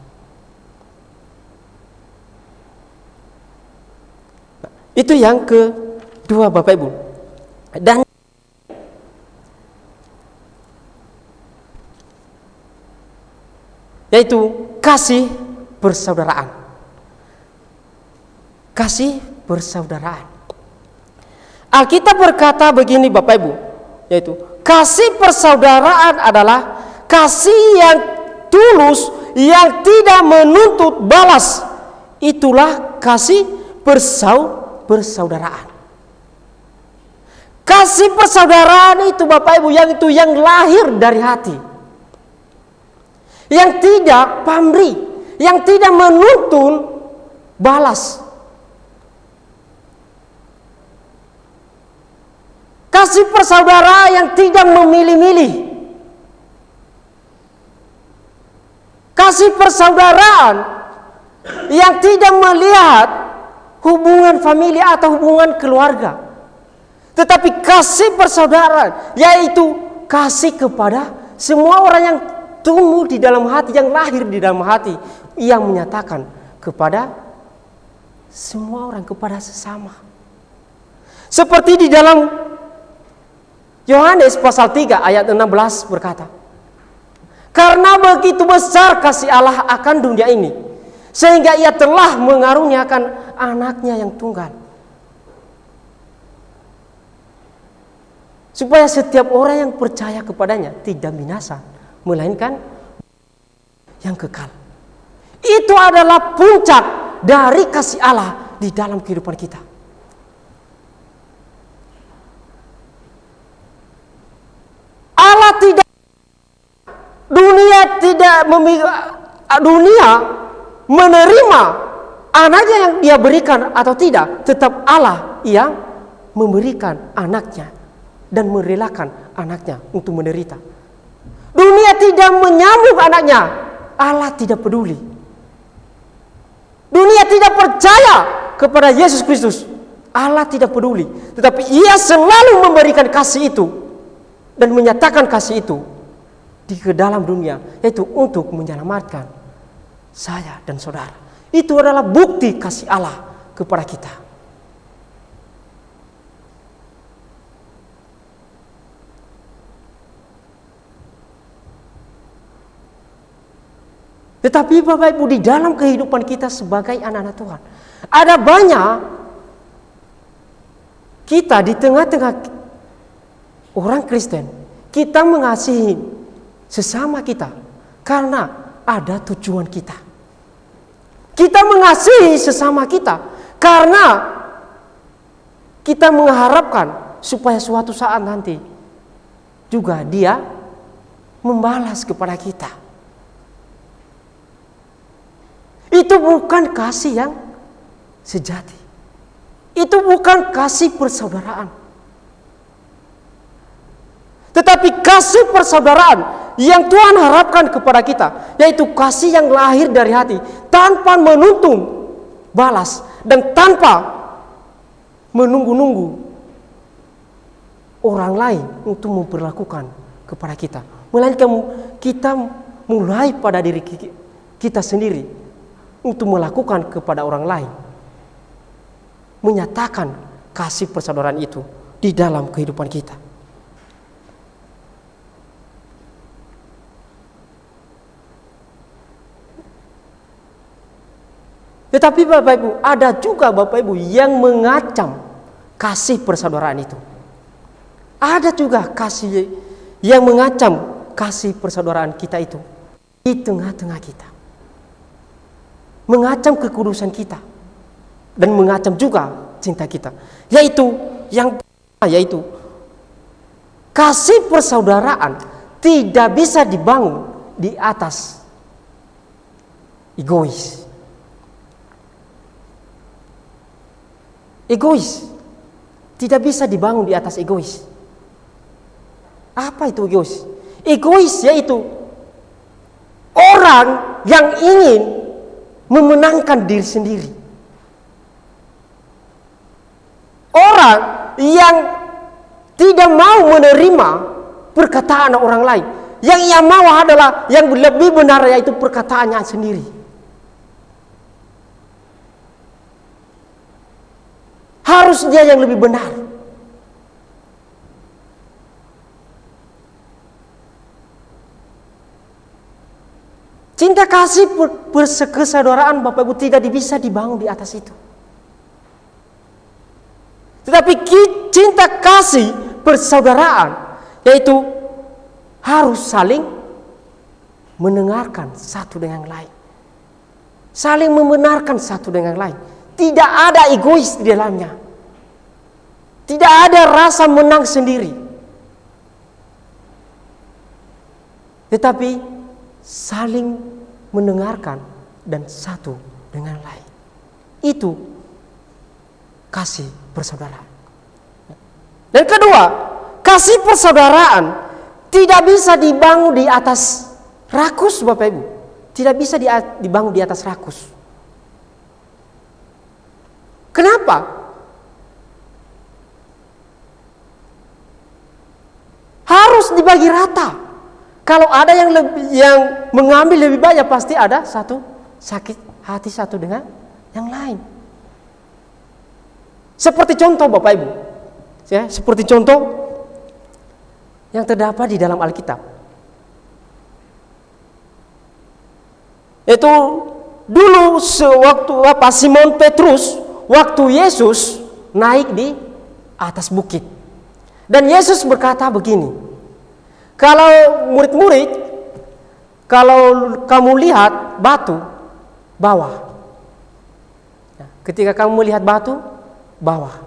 Speaker 4: Itu yang kedua Bapak Ibu. Dan yaitu kasih persaudaraan. Kasih persaudaraan. Alkitab berkata begini Bapak Ibu, yaitu kasih persaudaraan adalah kasih yang tulus, yang tidak menuntut balas. Itulah kasih persaudaraan. Kasih persaudaraan itu Bapak Ibu, yang lahir dari hati, yang tidak pamrih, yang tidak menuntut balas. Kasih persaudaraan yang tidak memilih-milih. Kasih persaudaraan yang tidak melihat hubungan famili atau hubungan keluarga. Tetapi kasih persaudaraan yaitu kasih kepada semua orang yang tumbuh di dalam hati, yang lahir di dalam hati, yang menyatakan kepada semua orang, kepada sesama. Seperti di dalam Yohanes pasal 3 ayat 16 berkata, karena begitu besar kasih Allah akan dunia ini, sehingga ia telah mengaruniakan anaknya yang tunggal, supaya setiap orang yang percaya kepadanya tidak binasa, melainkan yang kekal. Itu adalah puncak dari kasih Allah di dalam kehidupan kita. Allah tidak, dunia tidak dunia menerima anaknya yang dia berikan atau tidak, tetap Allah yang memberikan anaknya dan merelakan anaknya untuk menderita. Dunia tidak menyambut anaknya, Allah tidak peduli. Dunia tidak percaya kepada Yesus Kristus, Allah tidak peduli. Tetapi Ia selalu memberikan kasih itu dan menyatakan kasih itu di ke dalam dunia, yaitu untuk menyelamatkan saya dan saudara. Itu adalah bukti kasih Allah kepada kita. Tetapi Bapak Ibu, di dalam kehidupan kita sebagai anak-anak Tuhan, ada banyak kita di tengah-tengah orang Kristen, kita mengasihi sesama kita karena ada tujuan kita. Kita mengasihi sesama kita karena kita mengharapkan supaya suatu saat nanti juga dia membalas kepada kita. Itu bukan kasih yang sejati. Itu bukan kasih persaudaraan. Tetapi kasih persaudaraan yang Tuhan harapkan kepada kita, yaitu kasih yang lahir dari hati, tanpa menuntut balas dan tanpa menunggu-nunggu orang lain untuk memperlakukan kepada kita. Melainkan kita mulai pada diri kita sendiri untuk melakukan kepada orang lain, menyatakan kasih persaudaraan itu di dalam kehidupan kita. Tetapi Bapak Ibu, ada juga Bapak Ibu yang mengancam kasih persaudaraan itu. Ada juga kasih yang mengancam kasih persaudaraan kita itu di tengah-tengah kita. Mengancam kekudusan kita dan mengancam juga cinta kita, yaitu kasih persaudaraan tidak bisa dibangun di atas egois. Egois tidak bisa dibangun di atas egois. Apa itu egois? Egois yaitu orang yang ingin memenangkan diri sendiri. Orang yang tidak mau menerima perkataan orang lain. Yang ia mau adalah yang lebih benar, yaitu perkataannya sendiri. Harus dia yang lebih benar. Cinta kasih persaudaraan Bapak Ibu tidak bisa dibangun di atas itu. Tetapi cinta kasih persaudaraan yaitu harus saling mendengarkan satu dengan lain. Saling membenarkan satu dengan lain. Tidak ada egois di dalamnya. Tidak ada rasa menang sendiri. Tetapi saling mendengarkan dan satu dengan lain. Itu kasih persaudaraan. Dan kedua, kasih persaudaraan tidak bisa dibangun di atas rakus Bapak Ibu. Tidak bisa dibangun di atas rakus. Kenapa? Harus dibagi rata. Kalau ada yang mengambil lebih banyak, pasti ada satu sakit hati satu dengan yang lain. Seperti contoh Bapak Ibu, ya, seperti contoh yang terdapat di dalam Alkitab. Itu dulu sewaktu Simon Petrus, waktu Yesus naik di atas bukit. Dan Yesus berkata begini, kalau murid-murid, kalau kamu lihat batu, bawa. Ketika kamu melihat batu, bawa.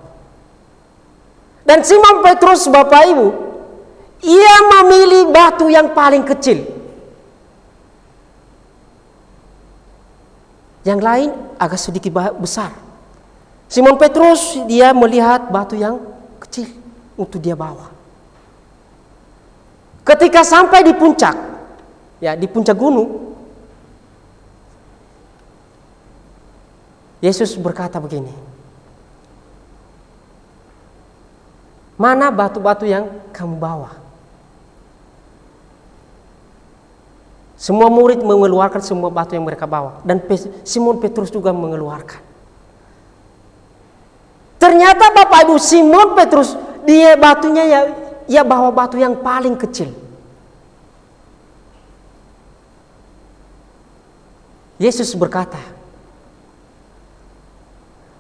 Speaker 4: Dan Simon Petrus Bapak Ibu, ia memilih batu yang paling kecil. Yang lain agak sedikit besar. Simon Petrus dia melihat batu yang kecil untuk dia bawa. Ketika sampai di puncak, ya di puncak gunung, Yesus berkata begini, mana batu-batu yang kamu bawa? Semua murid mengeluarkan semua batu yang mereka bawa. Dan Simon Petrus juga mengeluarkan. Ternyata Bapak Ibu, Simon Petrus, dia batunya ya bawa batu yang paling kecil. Yesus berkata,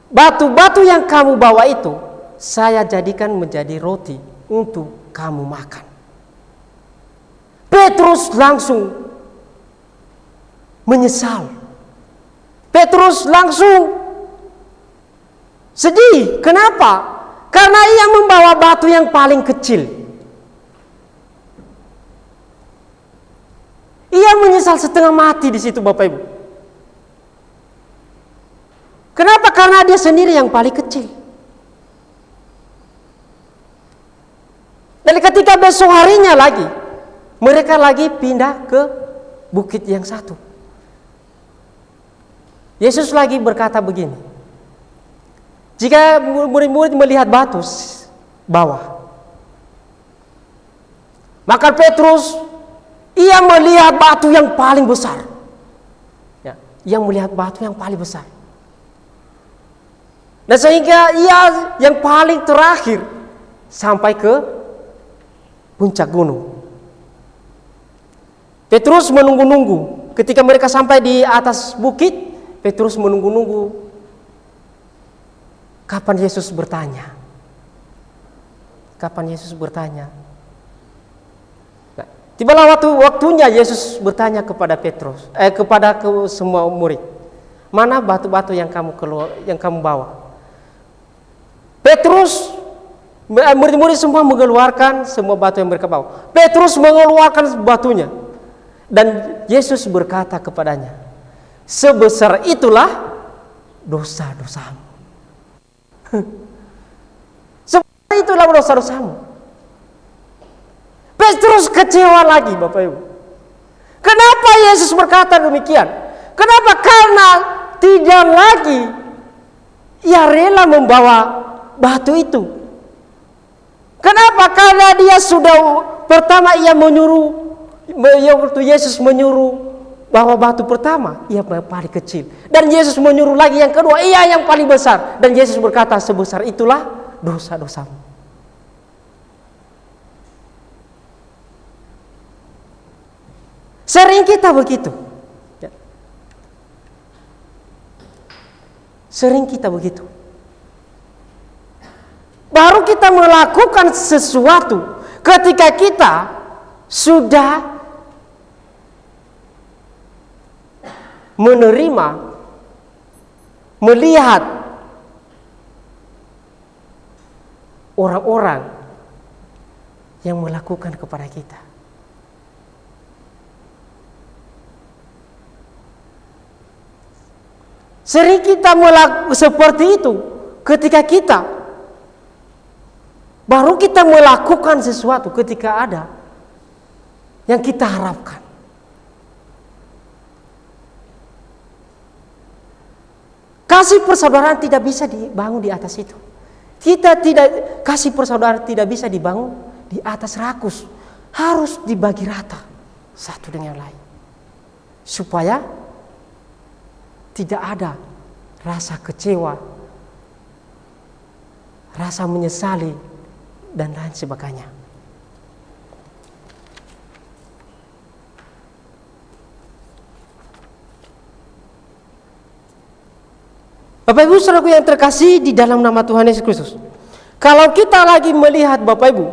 Speaker 4: batu-batu yang kamu bawa itu, saya jadikan menjadi roti untuk kamu makan. Petrus langsung menyesal. Petrus langsung sedih. Kenapa? Karena ia membawa batu yang paling kecil. Ia menyesal setengah mati di situ, Bapak Ibu. Kenapa? Karena dia sendiri yang paling kecil. Dan ketika besok harinya lagi, mereka lagi pindah ke bukit yang satu. Yesus lagi berkata begini, jika murid-murid melihat batu bawah, maka Petrus ia melihat batu yang paling besar. Ya, ia melihat batu yang paling besar. Dan sehingga ia yang paling terakhir sampai ke puncak gunung. Petrus menunggu-nunggu. Ketika mereka sampai di atas bukit, Petrus menunggu-nunggu kapan Yesus bertanya. Kapan Yesus bertanya. Nah, tibalah waktunya Yesus bertanya kepada Petrus, kepada semua murid. Mana batu-batu yang kamu bawa? Petrus, murid-murid semua mengeluarkan semua batu yang mereka bawa. Petrus mengeluarkan batunya. Dan Yesus berkata kepadanya, sebesar itulah dosa-dosamu. Sebesar itulah dosa-dosamu. Petrus kecewa lagi, Bapak Ibu. Kenapa Yesus berkata demikian? Kenapa? Karena tidak lagi ia rela membawa batu itu. Kenapa? Karena dia sudah pertama ia menyuruh, waktu Yesus menyuruh bahwa batu pertama ia paling kecil, dan Yesus menyuruh lagi yang kedua ia yang paling besar, dan Yesus berkata sebesar itulah dosa-dosamu. Sering kita begitu. Sering kita begitu. Baru kita melakukan sesuatu ketika kita sudah menerima, melihat orang-orang yang melakukan kepada kita. Sering kita melakukan seperti itu ketika kita baru kita melakukan sesuatu ketika ada yang kita harapkan. Kasih persaudaraan tidak bisa dibangun di atas itu. Kasih persaudaraan tidak bisa dibangun di atas rakus. Harus dibagi rata satu dengan lain. Supaya tidak ada rasa kecewa, rasa menyesali, dan lain sebagainya. Bapak Ibu saudaraku yang terkasih di dalam nama Tuhan Yesus Kristus. Kalau kita lagi melihat Bapak Ibu,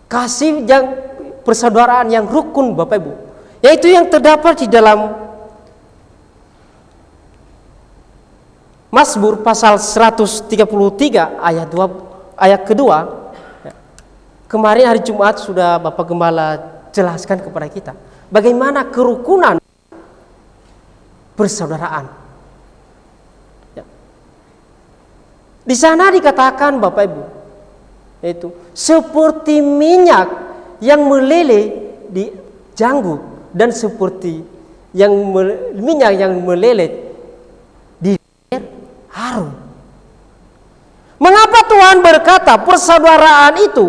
Speaker 4: kasih yang persaudaraan yang rukun Bapak Ibu, yaitu yang terdapat di dalam Mazmur pasal 133 ayat kedua. Kemarin hari Jumat sudah Bapak Gembala jelaskan kepada kita bagaimana kerukunan persaudaraan. Ya. Di sana dikatakan Bapak Ibu, yaitu seperti minyak yang meleleh di janggut dan seperti minyak yang meleleh di leher harum. Mengapa Tuhan berkata persaudaraan itu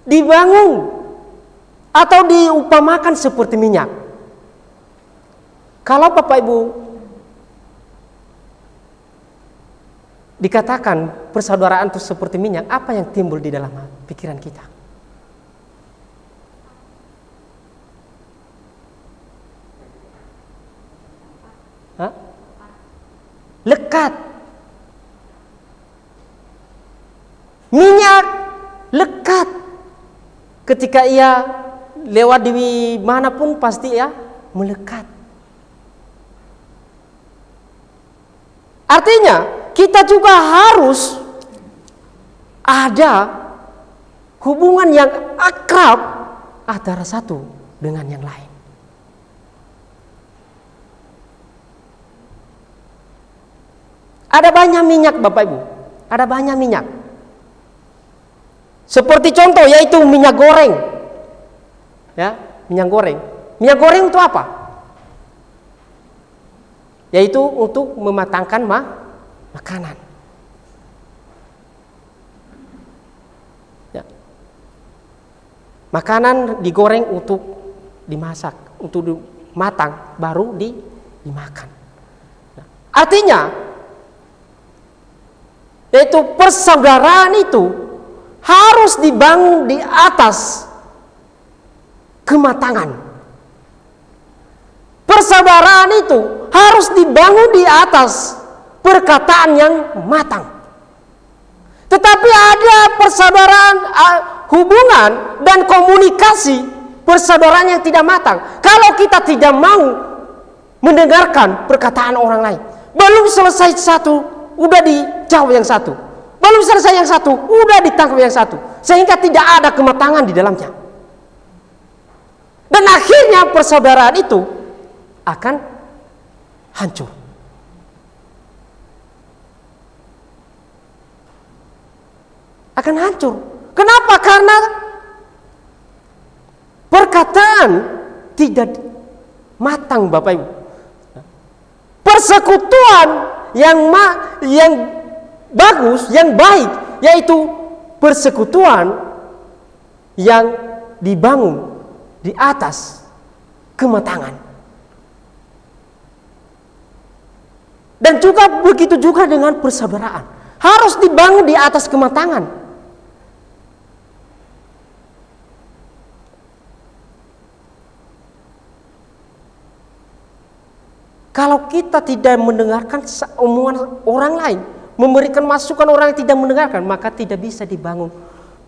Speaker 4: dibangun atau diupamakan seperti minyak? Kalau Bapak Ibu dikatakan persaudaraan itu seperti minyak, apa yang timbul di dalam pikiran kita? Hah? Lekat. Minyak lekat. Ketika ia lewat di manapun pasti ya melekat. Artinya kita juga harus ada hubungan yang akrab antara satu dengan yang lain. Ada banyak minyak Bapak Ibu, ada banyak minyak. Seperti contoh yaitu minyak goreng. Ya, minyak goreng. Minyak goreng itu apa? Yaitu untuk mematangkan makanan. Ya. Makanan digoreng untuk dimasak, untuk matang baru dimakan. Ya. Artinya yaitu persaudaraan itu harus dibangun di atas kematangan. Persaudaraan itu harus dibangun di atas perkataan yang matang. Tetapi ada persaudaraan, hubungan dan komunikasi persaudaraan yang tidak matang. Kalau kita tidak mau mendengarkan perkataan orang lain, belum selesai satu udah dijawab yang satu, belum selesai yang satu udah ditangkap yang satu, sehingga tidak ada kematangan di dalamnya. Dan akhirnya persaudaraan itu akan hancur. Akan hancur. Kenapa? Karena perkataan tidak matang Bapak Ibu. Persekutuan yang bagus, yang baik, yaitu persekutuan yang dibangun di atas kematangan. Dan juga begitu juga dengan persaudaraan, harus dibangun di atas kematangan. Kalau kita tidak mendengarkan omongan orang lain, memberikan masukan orang yang tidak mendengarkan, maka tidak bisa dibangun.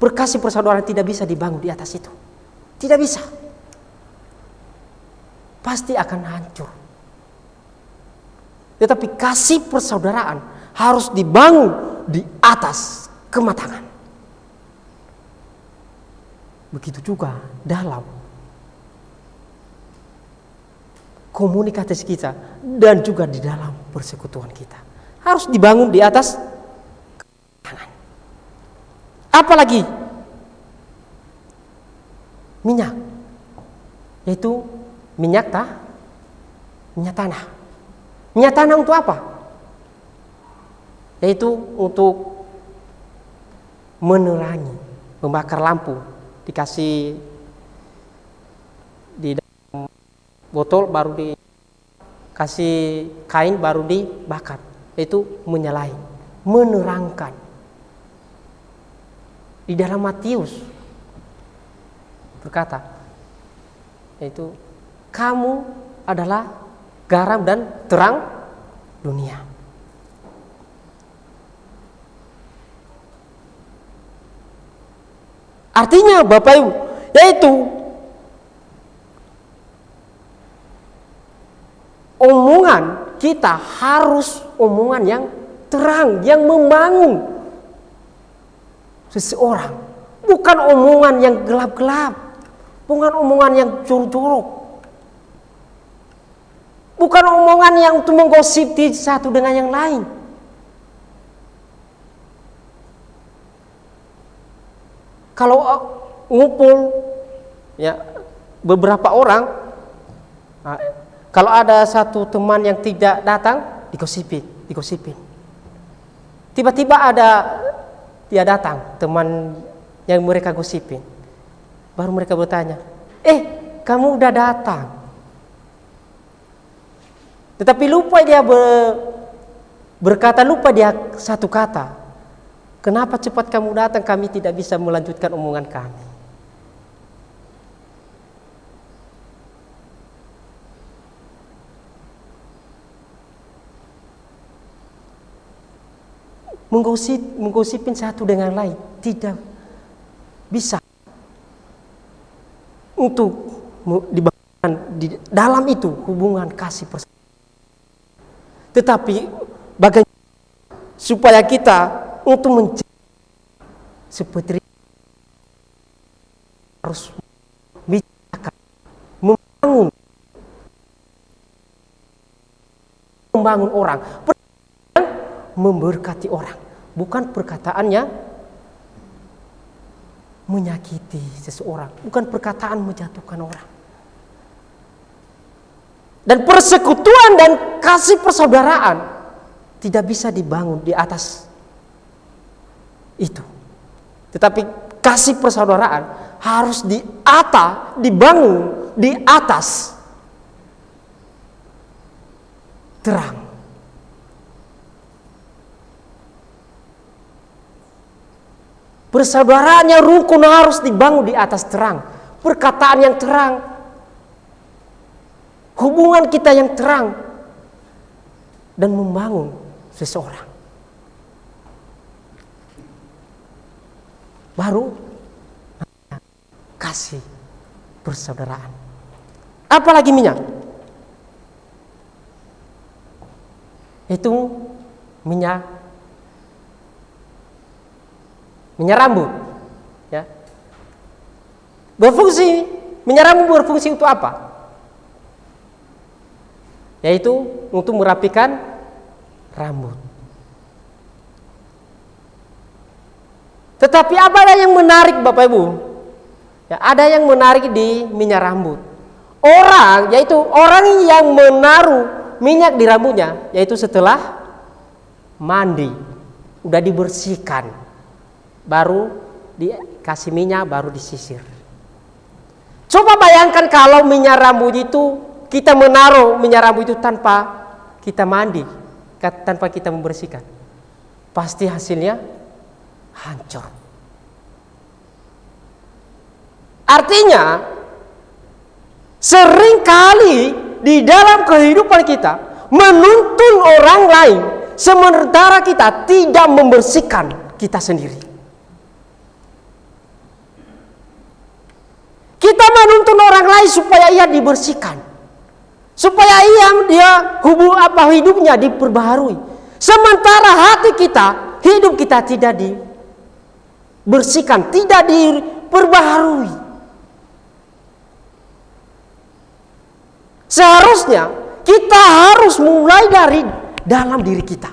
Speaker 4: Kasih persaudaraan tidak bisa dibangun di atas itu. Tidak bisa. Pasti akan hancur. Tetapi kasih persaudaraan harus dibangun di atas kematangan. Begitu juga dalam komunikasi kita dan juga di dalam persekutuan kita harus dibangun di atas kematangan. Apalagi minyak, yaitu minyak tanah. Minyak tanah untuk apa? Yaitu untuk menerangi, membakar lampu, dikasih di dalam botol baru dikasih kain baru dibakar, itu menyalai, menerangkan. Di dalam Matius berkata, yaitu kamu adalah garam dan terang dunia. Artinya Bapak Ibu, yaitu omongan kita harus omongan yang terang, yang membangun seseorang, bukan omongan yang gelap-gelap, bukan omongan yang jorok, bukan omongan yang untuk menggosipi satu dengan yang lain. Kalau ngumpul ya beberapa orang, kalau ada satu teman yang tidak datang, digosipin. Tiba-tiba ada dia datang, teman yang mereka gosipin. Baru mereka bertanya, kamu udah datang. Tetapi lupa dia berkata, lupa dia satu kata. Kenapa cepat kamu datang, kami tidak bisa melanjutkan omongan kami. Menggosipin satu dengan lain tidak bisa untuk dibangun di dalam itu hubungan kasih persaudara. Tetapi bagaimana supaya kita untuk menjadi seperti harus bicarakan, membangun orang, memberkati orang, bukan perkataannya menyakiti seseorang, bukan perkataan menjatuhkan orang. Dan persekutuan dan kasih persaudaraan tidak bisa dibangun di atas itu. Tetapi kasih persaudaraan harus dibangun di atas terang. Persaudaraan yang rukun harus dibangun di atas terang. Perkataan yang terang, hubungan kita yang terang, dan membangun seseorang. Baru kasih persaudaraan. Apalagi minyak? Itu minyak rambut, ya. Minyak rambut berfungsi untuk apa? Yaitu untuk merapikan rambut. Tetapi apa yang menarik Bapak Ibu? Ya, ada yang menarik di minyak rambut. Yaitu orang yang menaruh minyak di rambutnya, yaitu setelah mandi, udah dibersihkan, baru dikasih minyak, baru disisir. Coba bayangkan kalau minyak rambut itu, kita menaruh minyak rambut itu tanpa kita mandi, tanpa kita membersihkan, pasti hasilnya hancur. Artinya, seringkali di dalam kehidupan kita menuntun orang lain, sementara kita tidak membersihkan kita sendiri. Kita menuntun orang lain supaya ia dibersihkan, supaya hidupnya diperbaharui. Sementara hati kita, hidup kita tidak dibersihkan, tidak diperbaharui. Seharusnya kita harus mulai dari dalam diri kita.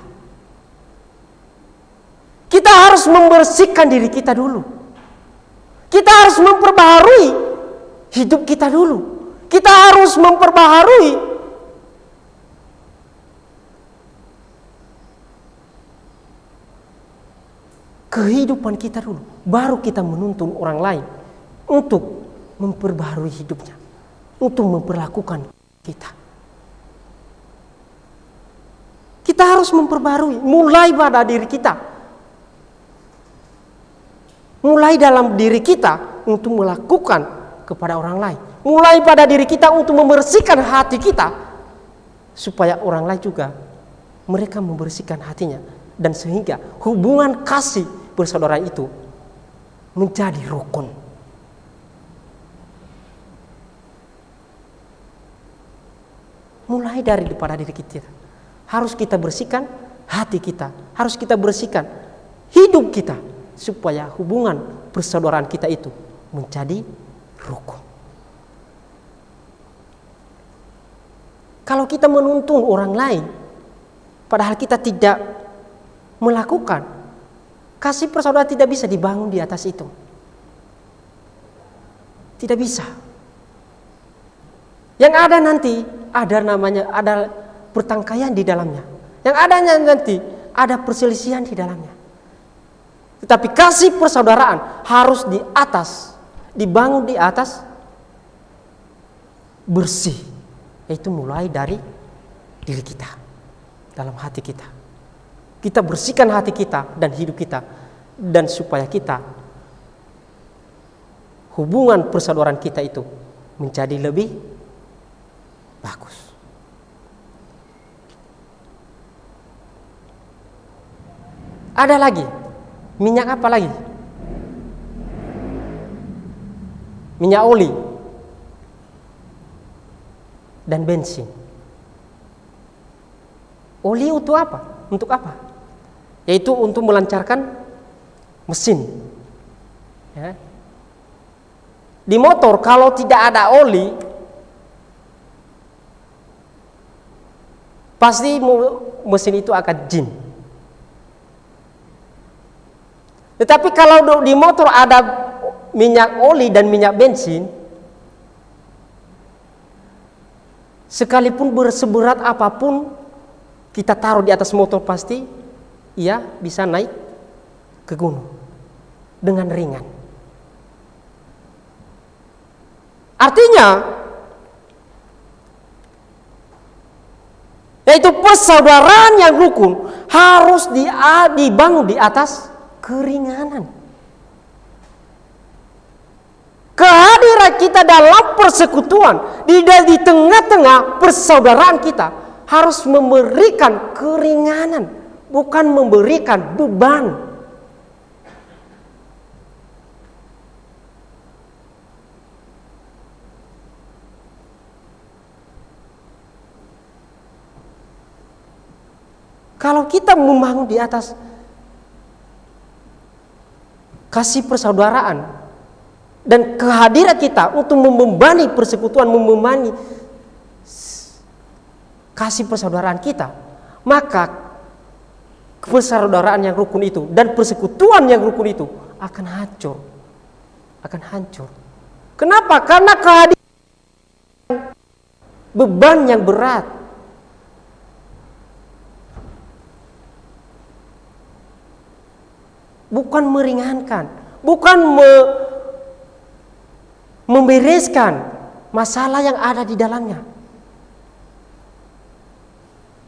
Speaker 4: Kita harus membersihkan diri kita dulu. Kita harus memperbaharui hidup kita dulu. Kita harus memperbaharui kehidupan kita dulu. Baru kita menuntun orang lain untuk memperbaharui hidupnya, untuk memperlakukan kita. Kita harus memperbarui, mulai pada diri kita. Mulai dalam diri kita untuk melakukan kepada orang lain. Mulai pada diri kita untuk membersihkan hati kita, supaya orang lain juga mereka membersihkan hatinya, dan sehingga hubungan kasih persaudaraan itu menjadi rukun. Mulai daripada diri kita. Harus kita bersihkan hati kita. Harus kita bersihkan hidup kita. Supaya hubungan persaudaraan kita itu menjadi rukun. Kalau kita menuntun orang lain, padahal kita tidak melakukan, kasih persaudaraan tidak bisa dibangun di atas itu. Tidak bisa. Yang ada nanti ada pertangkaian di dalamnya. Yang ada nanti ada perselisihan di dalamnya. Tetapi kasih persaudaraan harus di atas, dibangun di atas bersih. Itu mulai dari diri kita, dalam hati kita. Kita bersihkan hati kita dan hidup kita, dan supaya kita hubungan persaudaraan kita itu menjadi lebih bagus. Ada lagi, minyak apa lagi? Minyak oli dan bensin. Oli untuk apa? Untuk apa? Yaitu untuk melancarkan mesin. Ya. Di motor kalau tidak ada oli, pasti mesin itu akan jin. Tetapi kalau di motor ada minyak oli dan minyak bensin, sekalipun berseberat apapun kita taruh di atas motor, pasti ia bisa naik ke gunung dengan ringan. Artinya, yaitu persaudaraan yang rukun harus dibangun di atas keringanan. Kehadiran kita dalam persekutuan di tengah-tengah persaudaraan kita harus memberikan keringanan, bukan memberikan beban. Kalau kita membangun di atas kasih persaudaraan dan kehadiran kita untuk membebani persekutuan, membebani kasih persaudaraan kita, maka persaudaraan yang rukun itu dan persekutuan yang rukun itu akan hancur. Akan hancur. Kenapa? Karena kehadiran beban yang berat. Bukan meringankan, bukan membereskan masalah yang ada di dalamnya.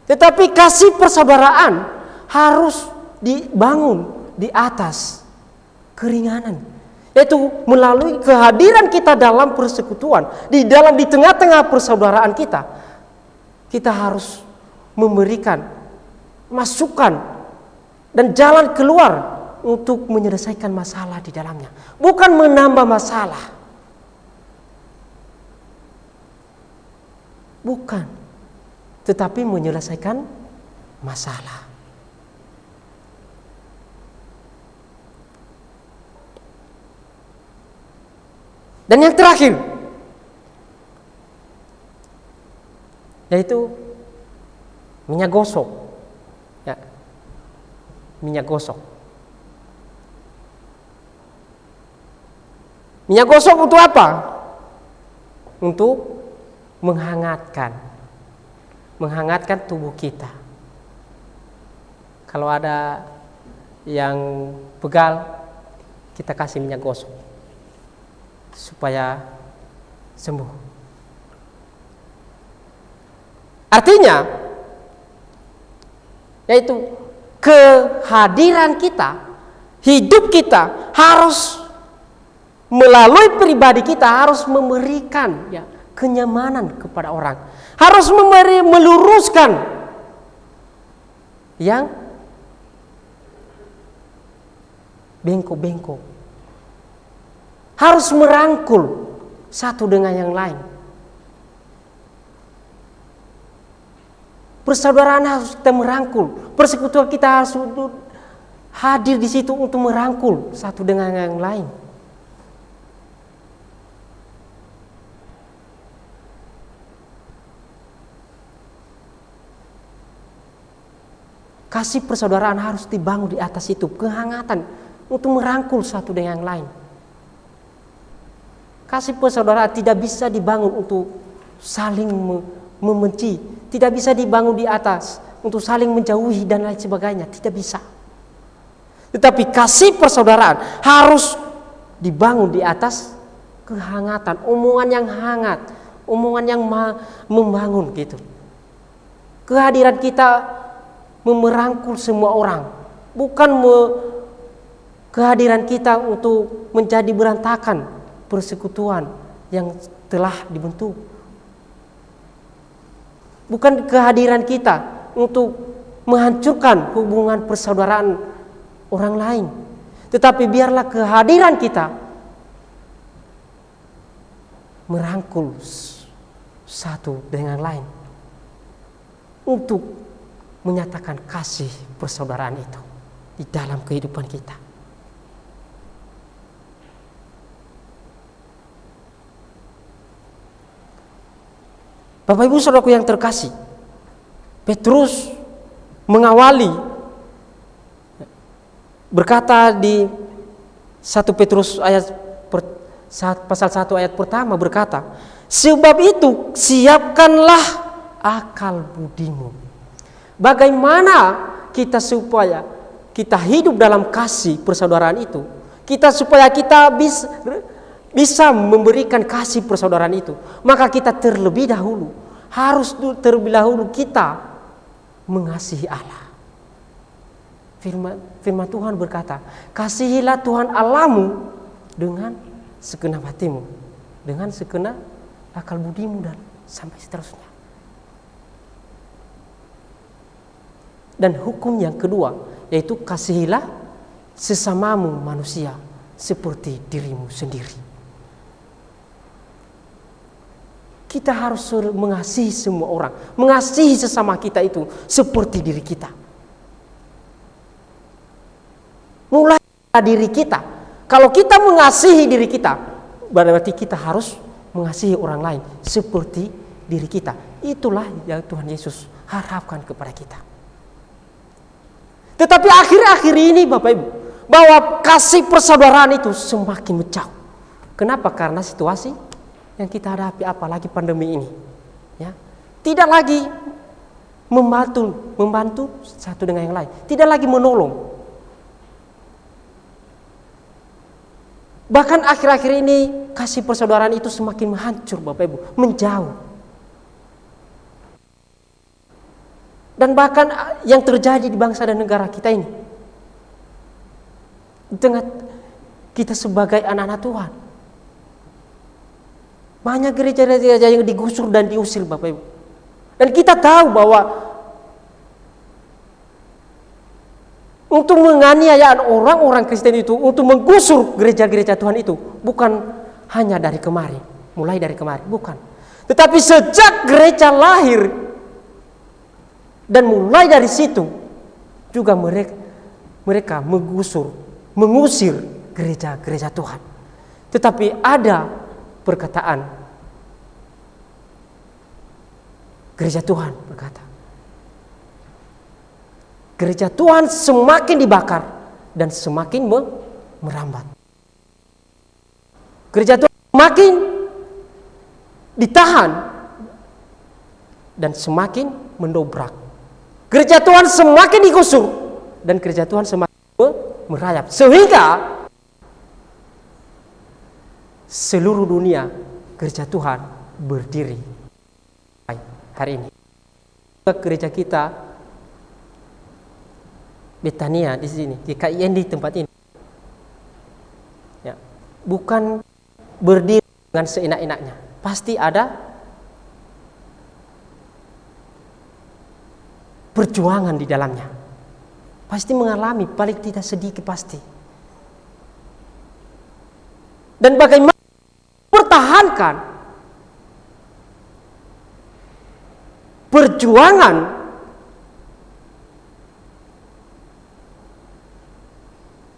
Speaker 4: Tetapi kasih persaudaraan harus dibangun di atas keringanan, yaitu melalui kehadiran kita dalam persekutuan, di tengah-tengah persaudaraan kita. Kita harus memberikan masukan dan jalan keluar untuk menyelesaikan masalah di dalamnya, bukan menambah masalah. Bukan, tetapi menyelesaikan masalah. Dan yang terakhir, yaitu minyak gosok. Ya, minyak gosok. Minyak gosok untuk apa? Untuk menghangatkan tubuh kita. Kalau ada yang pegal, kita kasih minyak gosok supaya sembuh. Artinya, yaitu kehadiran kita, hidup kita harus melalui pribadi kita harus memberikan kenyamanan kepada orang, harus meluruskan yang bengkok-bengkok, harus merangkul satu dengan yang lain. Persaudaraan harus kita merangkul, persekutuan kita harus hadir di situ untuk merangkul satu dengan yang lain. Kasih persaudaraan harus dibangun di atas itu, kehangatan untuk merangkul satu dengan yang lain. Kasih persaudaraan tidak bisa dibangun untuk saling membenci, tidak bisa dibangun di atas untuk saling menjauhi dan lain sebagainya, tidak bisa. Tetapi kasih persaudaraan harus dibangun di atas kehangatan, omongan yang hangat, omongan yang membangun gitu. Kehadiran kita merangkul semua orang, bukan kehadiran kita untuk menjadi berantakan persekutuan yang telah dibentuk. Bukan kehadiran kita untuk menghancurkan hubungan persaudaraan orang lain, tetapi biarlah kehadiran kita merangkul satu dengan lain untuk menyatakan kasih persaudaraan itu di dalam kehidupan kita. Bapak Ibu Saudaraku yang terkasih, Petrus mengawali berkata di 1 Petrus pasal 1 ayat pertama berkata, sebab itu siapkanlah akal budimu. Bagaimana kita supaya kita hidup dalam kasih persaudaraan itu, supaya kita bisa memberikan kasih persaudaraan itu, maka kita terlebih dahulu kita mengasihi Allah. Firman Tuhan berkata, kasihilah Tuhan Allahmu dengan segenap hatimu, dengan segenap akal budimu, dan sampai seterusnya. Dan hukum yang kedua yaitu kasihilah sesamamu manusia seperti dirimu sendiri. Kita harus mengasihi semua orang, mengasihi sesama kita itu seperti diri kita. Mulai dari diri kita. Kalau kita mengasihi diri kita, berarti kita harus mengasihi orang lain seperti diri kita. Itulah yang Tuhan Yesus harapkan kepada kita. Tetapi akhir-akhir ini Bapak Ibu, bahwa kasih persaudaraan itu semakin menjauh. Kenapa? Karena situasi yang kita hadapi, apalagi pandemi ini, ya, tidak lagi membantu satu dengan yang lain, tidak lagi menolong. Bahkan akhir-akhir ini kasih persaudaraan itu semakin hancur Bapak Ibu, menjauh. Dan bahkan yang terjadi di bangsa dan negara kita ini, dengan kita sebagai anak-anak Tuhan, banyak gereja-gereja yang digusur dan diusir Bapak Ibu. Dan kita tahu bahwa untuk menganiaya orang-orang Kristen itu, untuk menggusur gereja-gereja Tuhan itu, bukan hanya dari kemarin, mulai dari kemarin, bukan. Tetapi sejak gereja lahir, dan mulai dari situ juga mereka mengusir gereja-gereja Tuhan. Tetapi ada perkataan gereja Tuhan berkata, gereja Tuhan semakin dibakar dan semakin merambat. Gereja Tuhan semakin ditahan dan semakin mendobrak. Gereja Tuhan semakin digusur dan gereja Tuhan semakin merayap, sehingga seluruh dunia gereja Tuhan berdiri hari ini. Gereja kita Betania di sini, di KIN di tempat ini, ya, bukan berdiri dengan seenak-enaknya. Pasti ada perjuangan di dalamnya. Pasti mengalami paling tidak sedikit pasti. Dan bagaimana pertahankan perjuangan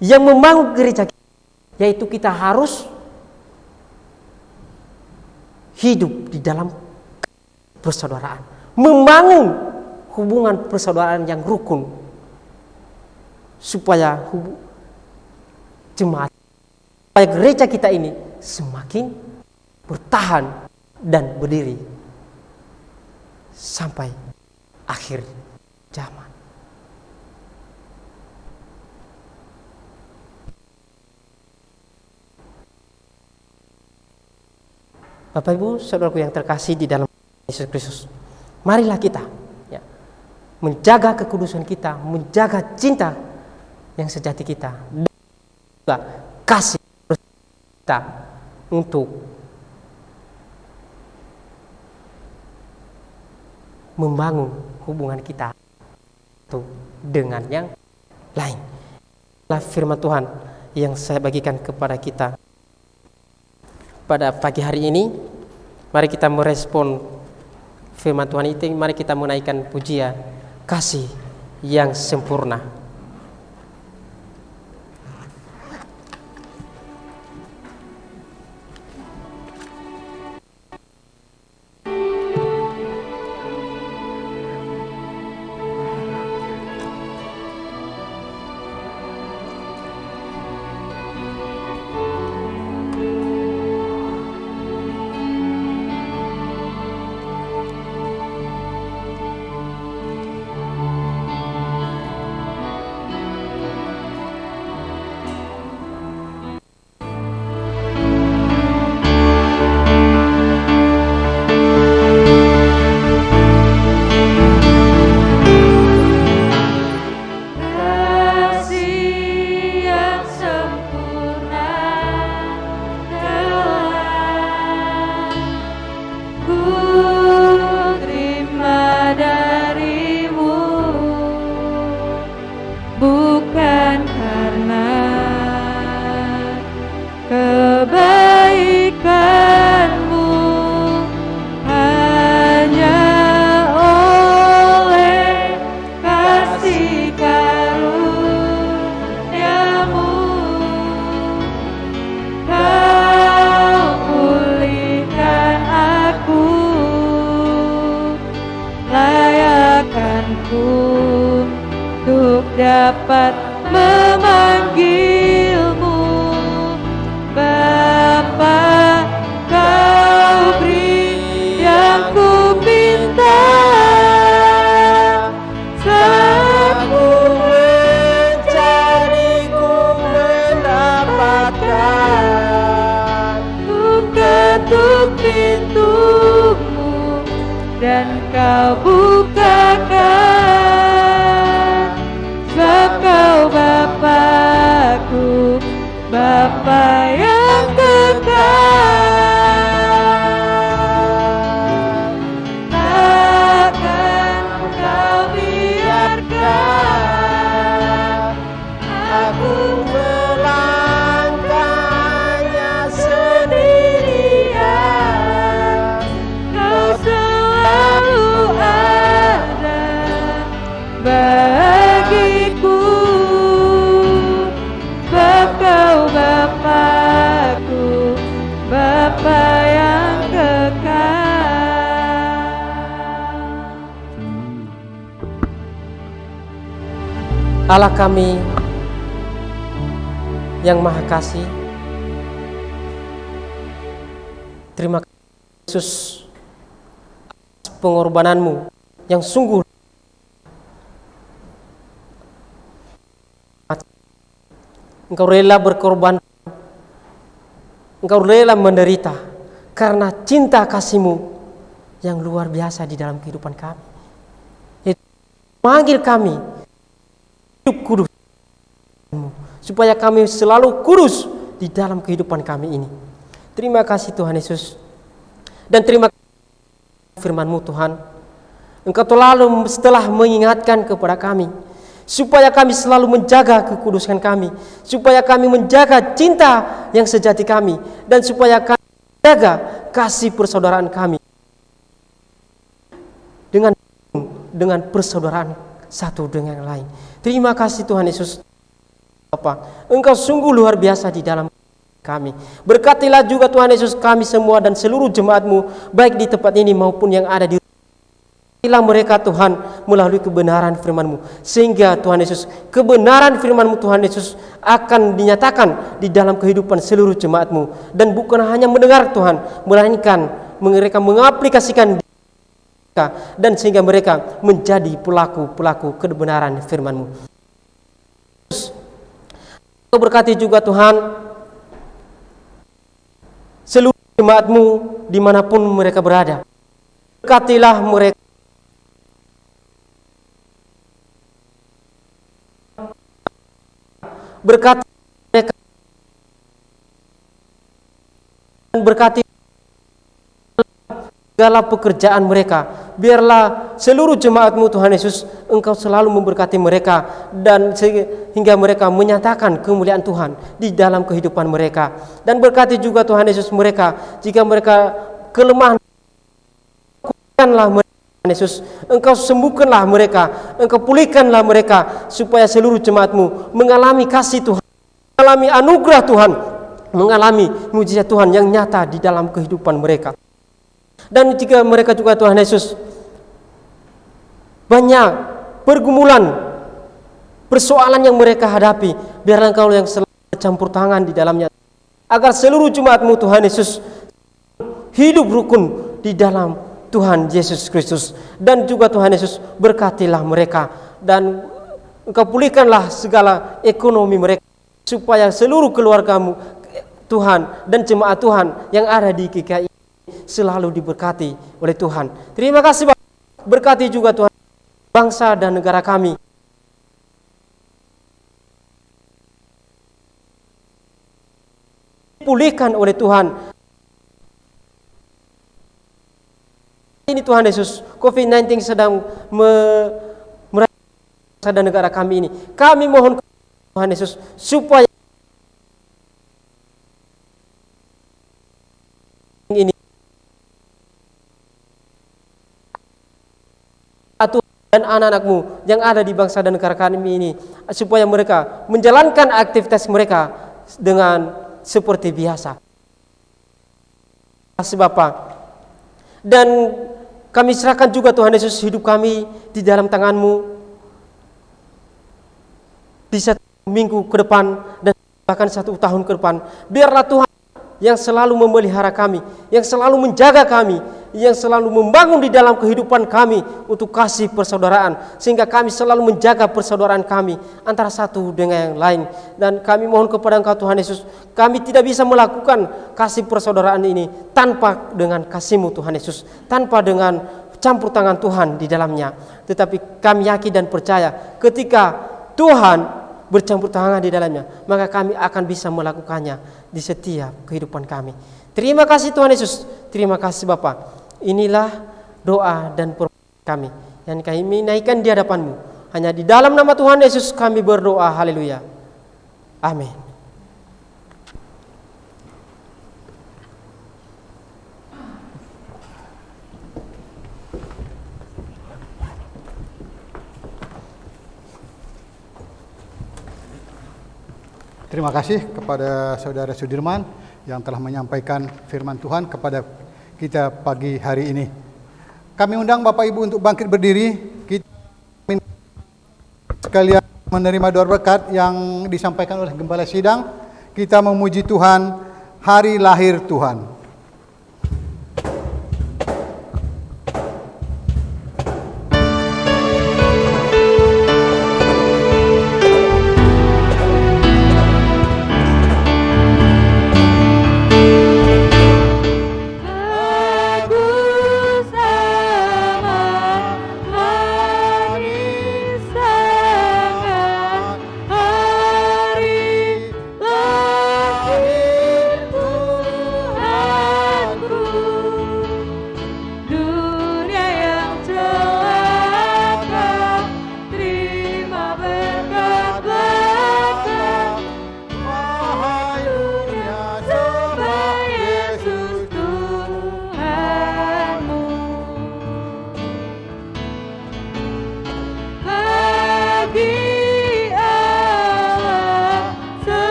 Speaker 4: yang membangun gereja kita, yaitu kita harus hidup di dalam persaudaraan, membangun hubungan persaudaraan yang rukun supaya jemaat, supaya gereja kita ini semakin bertahan dan berdiri sampai akhir zaman. Bapak Ibu, saudaraku yang terkasih di dalam Yesus Kristus, marilah kita menjaga kekudusan kita, menjaga cinta yang sejati kita, dan juga kasih kita untuk membangun hubungan kita dengan yang lain. Inilah firman Tuhan yang saya bagikan kepada kita pada pagi hari ini. Mari kita merespon firman Tuhan itu. Mari kita menaikkan pujian kasih yang sempurna.
Speaker 2: dapat memanggilmu Bapa, kau beri yang ku minta. Saat ku mencari, ku mendapatkan. Ku ketuk pintumu dan kau bukakan. Sebab kau Bapakku, Bapa yang kekal. Takkan kau biarkan aku melangkahnya sendirian. Kau selalu ada bagiku, sebab kau Bapakku, Bapa yang kekal.
Speaker 4: Allah kami yang Maha Kasih, terima kasih Yesus atas pengorbananmu yang sungguh. Engkau rela berkorban, Engkau rela menderita karena cinta kasih-Mu yang luar biasa di dalam kehidupan kami. Itu memanggil kami hidup kudus, supaya kami selalu kudus di dalam kehidupan kami ini. Terima kasih Tuhan Yesus, dan terima kasih firman-Mu Tuhan. Engkau selalu setelah mengingatkan kepada kami supaya kami selalu menjaga kekudusan kami, supaya kami menjaga cinta yang sejati kami, dan supaya kami menjaga kasih persaudaraan kami dengan persaudaraan satu dengan yang lain. Terima kasih Tuhan Yesus Bapa, Engkau sungguh luar biasa di dalam kami. Berkatilah juga Tuhan Yesus kami semua dan seluruh jemaat-Mu, baik di tempat ini maupun yang ada di Berkatilah mereka Tuhan melalui kebenaran firman-Mu, sehingga Tuhan Yesus, kebenaran firman-Mu Tuhan Yesus akan dinyatakan di dalam kehidupan seluruh jemaat-Mu, dan bukan hanya mendengar Tuhan, melainkan mereka mengaplikasikan mereka, dan sehingga mereka menjadi pelaku-pelaku kebenaran firman-Mu. Berkati juga Tuhan seluruh jemaat-Mu dimanapun mereka berada. Berkatilah mereka, berkati mereka, dan berkati segala pekerjaan mereka. Biarlah seluruh jemaat-Mu Tuhan Yesus, Engkau selalu memberkati mereka, dan sehingga mereka menyatakan kemuliaan Tuhan di dalam kehidupan mereka. Dan berkati juga Tuhan Yesus mereka, jika mereka kelemahan, pulihkanlah mereka Tuhan Yesus, Engkau sembuhkanlah mereka, Engkau pulihkanlah mereka, supaya seluruh jemaat-Mu mengalami kasih Tuhan, mengalami anugerah Tuhan, mengalami mujizat Tuhan yang nyata di dalam kehidupan mereka. Dan jika mereka juga Tuhan Yesus banyak pergumulan, persoalan yang mereka hadapi, biarlah Engkau yang selalu bercampur tangan di dalamnya, agar seluruh jemaat-Mu Tuhan Yesus hidup rukun di dalam Tuhan Yesus Kristus. Dan juga Tuhan Yesus, berkatilah mereka, dan Engkau pulihkanlah segala ekonomi mereka, supaya seluruh keluarga-Mu Tuhan dan jemaat Tuhan yang ada di GKI selalu diberkati oleh Tuhan. Terima kasih Bapak. Berkati juga Tuhan bangsa dan negara kami. Pulihkan oleh Tuhan. Ini Tuhan Yesus, COVID-19 sedang meraih bangsa dan negara kami ini. Kami mohon Tuhan Yesus supaya ini dan anak-anak-Mu yang ada di bangsa dan negara kami ini, supaya mereka menjalankan aktivitas mereka dengan seperti biasa. Terima kasih Bapak. Dan kami serahkan juga Tuhan Yesus hidup kami di dalam tangan-Mu di 1 minggu ke depan dan bahkan 1 tahun ke depan. Biarlah Tuhan yang selalu memelihara kami, yang selalu menjaga kami, yang selalu membangun di dalam kehidupan kami untuk kasih persaudaraan, sehingga kami selalu menjaga persaudaraan kami antara satu dengan yang lain. Dan kami mohon kepada Engkau Tuhan Yesus, kami tidak bisa melakukan kasih persaudaraan ini tanpa dengan kasih-Mu Tuhan Yesus, tanpa dengan campur tangan Tuhan di dalamnya. Tetapi kami yakin dan percaya ketika Tuhan bercampur tangan di dalamnya, maka kami akan bisa melakukannya di setiap kehidupan kami. Terima kasih Tuhan Yesus, terima kasih Bapa. Inilah doa dan permohonan kami yang kami naikkan di hadapan-Mu. Hanya di dalam nama Tuhan Yesus kami berdoa, haleluya. Amin.
Speaker 1: Terima kasih kepada Saudara Sudirman yang telah menyampaikan firman Tuhan kepada kita pagi hari ini. Kami undang Bapak Ibu untuk bangkit berdiri. Kita sekalian menerima doa berkat yang disampaikan oleh Gembala Sidang. Kita memuji Tuhan, hari lahir Tuhan.
Speaker 2: Hari lahir Tuhan.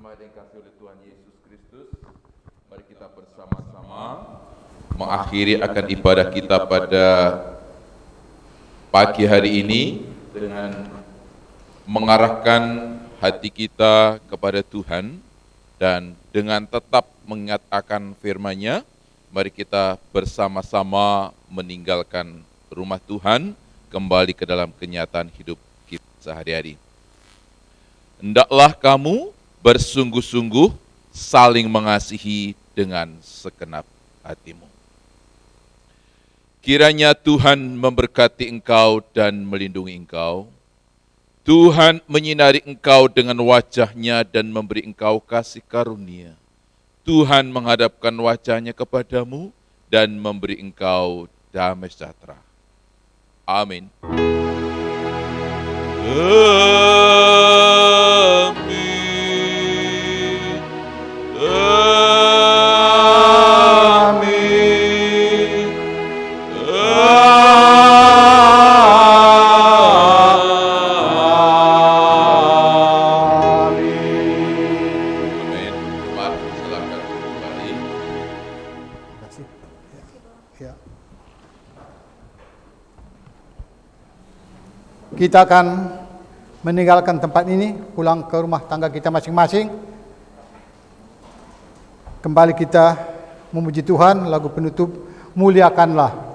Speaker 5: Jemaat yang dikasihi oleh Tuhan Yesus Kristus, mari kita bersama-sama mengakhiri akan ibadah kita pada pagi hari ini dengan mengarahkan hati kita kepada Tuhan dan dengan tetap mengingat akan firman-Nya, mari kita bersama-sama meninggalkan rumah Tuhan, kembali ke dalam kenyataan hidup kita sehari-hari. Hendaklah kamu bersungguh-sungguh saling mengasihi dengan segenap hatimu. Kiranya Tuhan memberkati engkau dan melindungi engkau. Tuhan menyinari engkau dengan wajah-Nya dan memberi engkau kasih karunia. Tuhan menghadapkan wajah-Nya kepadamu dan memberi engkau damai sejahtera. Amin.
Speaker 1: Kita akan meninggalkan tempat ini, pulang ke rumah tangga kita masing-masing. Kembali kita memuji Tuhan, lagu penutup, muliakanlah.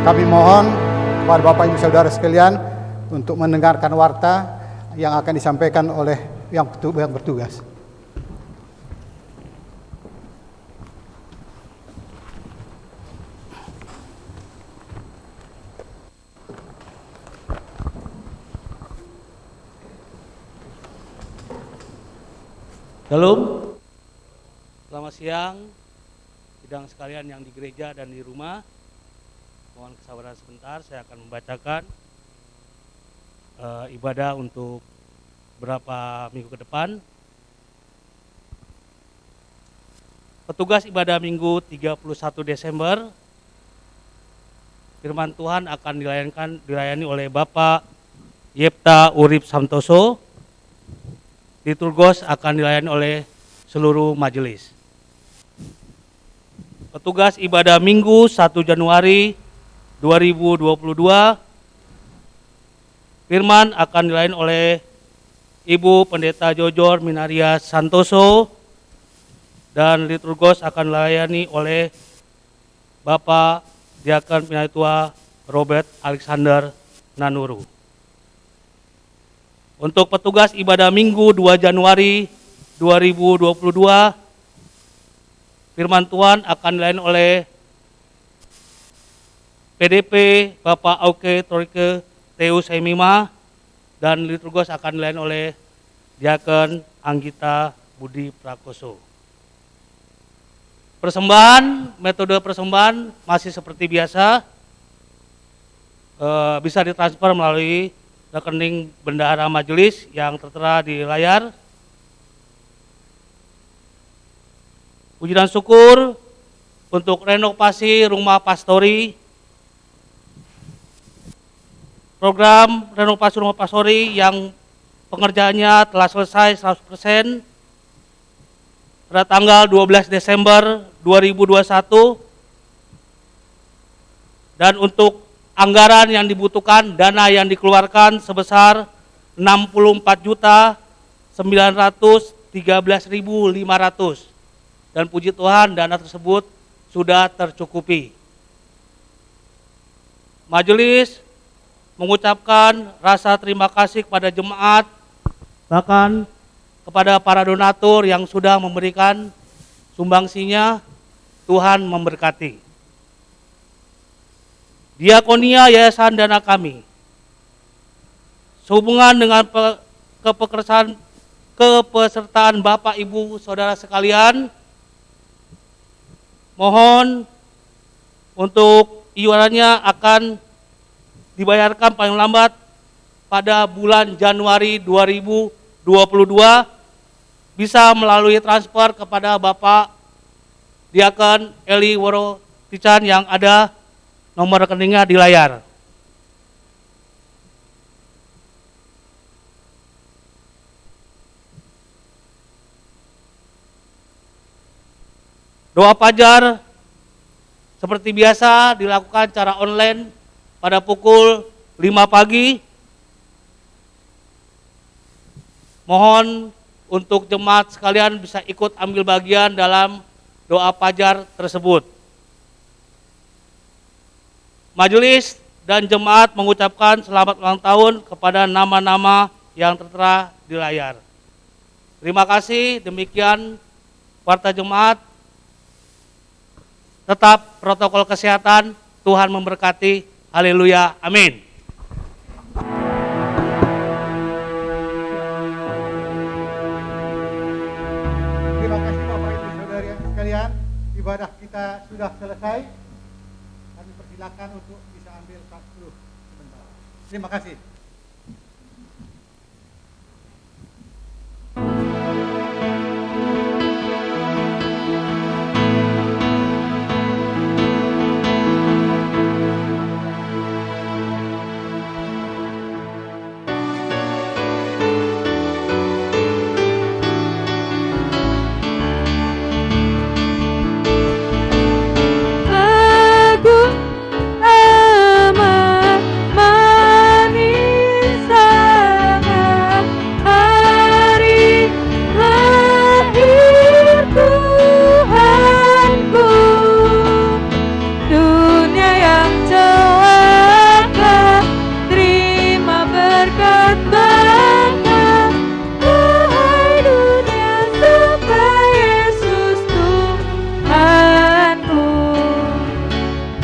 Speaker 1: Kami mohon kepada Bapak Ibu Saudara sekalian untuk mendengarkan warta yang akan disampaikan oleh yang bertugas.
Speaker 6: Shalom. Selamat siang, sidang sekalian yang di gereja dan di rumah. Mohon kesabaran sebentar, saya akan membacakan ibadah untuk beberapa minggu ke depan. Petugas ibadah Minggu 31 Desember, firman Tuhan akan dilayani oleh Bapak Yepta Urip Santoso. Liturgos akan dilayani oleh seluruh majelis. Petugas ibadah Minggu 1 Januari 2022, firman akan dilayani oleh Ibu Pendeta Jojor Minaria Santoso, dan liturgos akan dilayani oleh Bapak Diaken Pinatua Robert Alexander Nanuru. Untuk petugas ibadah Minggu 2 Januari 2022, firman Tuhan akan dilayani oleh PDP Bapak Auke Torike Teus Hemima, dan liturgos akan dilayani oleh Diaken Anggita Budi Prakoso. Metode persembahan masih seperti biasa, bisa ditransfer melalui rekening bendahara majelis yang tertera di layar. Puji dan syukur untuk renovasi rumah pastori. Program renovasi rumah pastori yang pengerjaannya telah selesai 100% pada tanggal 12 Desember 2021. Dan untuk anggaran yang dibutuhkan, dana yang dikeluarkan sebesar 64.913.500. Dan puji Tuhan, dana tersebut sudah tercukupi. Majelis mengucapkan rasa terima kasih kepada jemaat, bahkan kepada para donatur yang sudah memberikan sumbangsinya. Tuhan memberkati. Diakonia Yayasan Dana Kami, sehubungan dengan kepesertaan Bapak Ibu Saudara sekalian, mohon untuk iurannya akan dibayarkan paling lambat pada bulan Januari 2022, bisa melalui transfer kepada Bapak Diaken Eli Woro Tican yang ada nomor rekeningnya di layar. Doa fajar seperti biasa dilakukan secara online pada pukul 5 pagi. Mohon untuk jemaat sekalian bisa ikut ambil bagian dalam doa fajar tersebut. Majelis dan jemaat mengucapkan selamat ulang tahun kepada nama-nama yang tertera di layar. Terima kasih, demikian warta jemaat. Tetap protokol kesehatan, Tuhan memberkati. Haleluya, amin.
Speaker 1: Terima kasih Bapak Ibu Saudara sekalian, ibadah kita sudah selesai. Kami persilakan untuk bisa ambil saksi sebentar. Terima kasih.
Speaker 2: Aku Bapa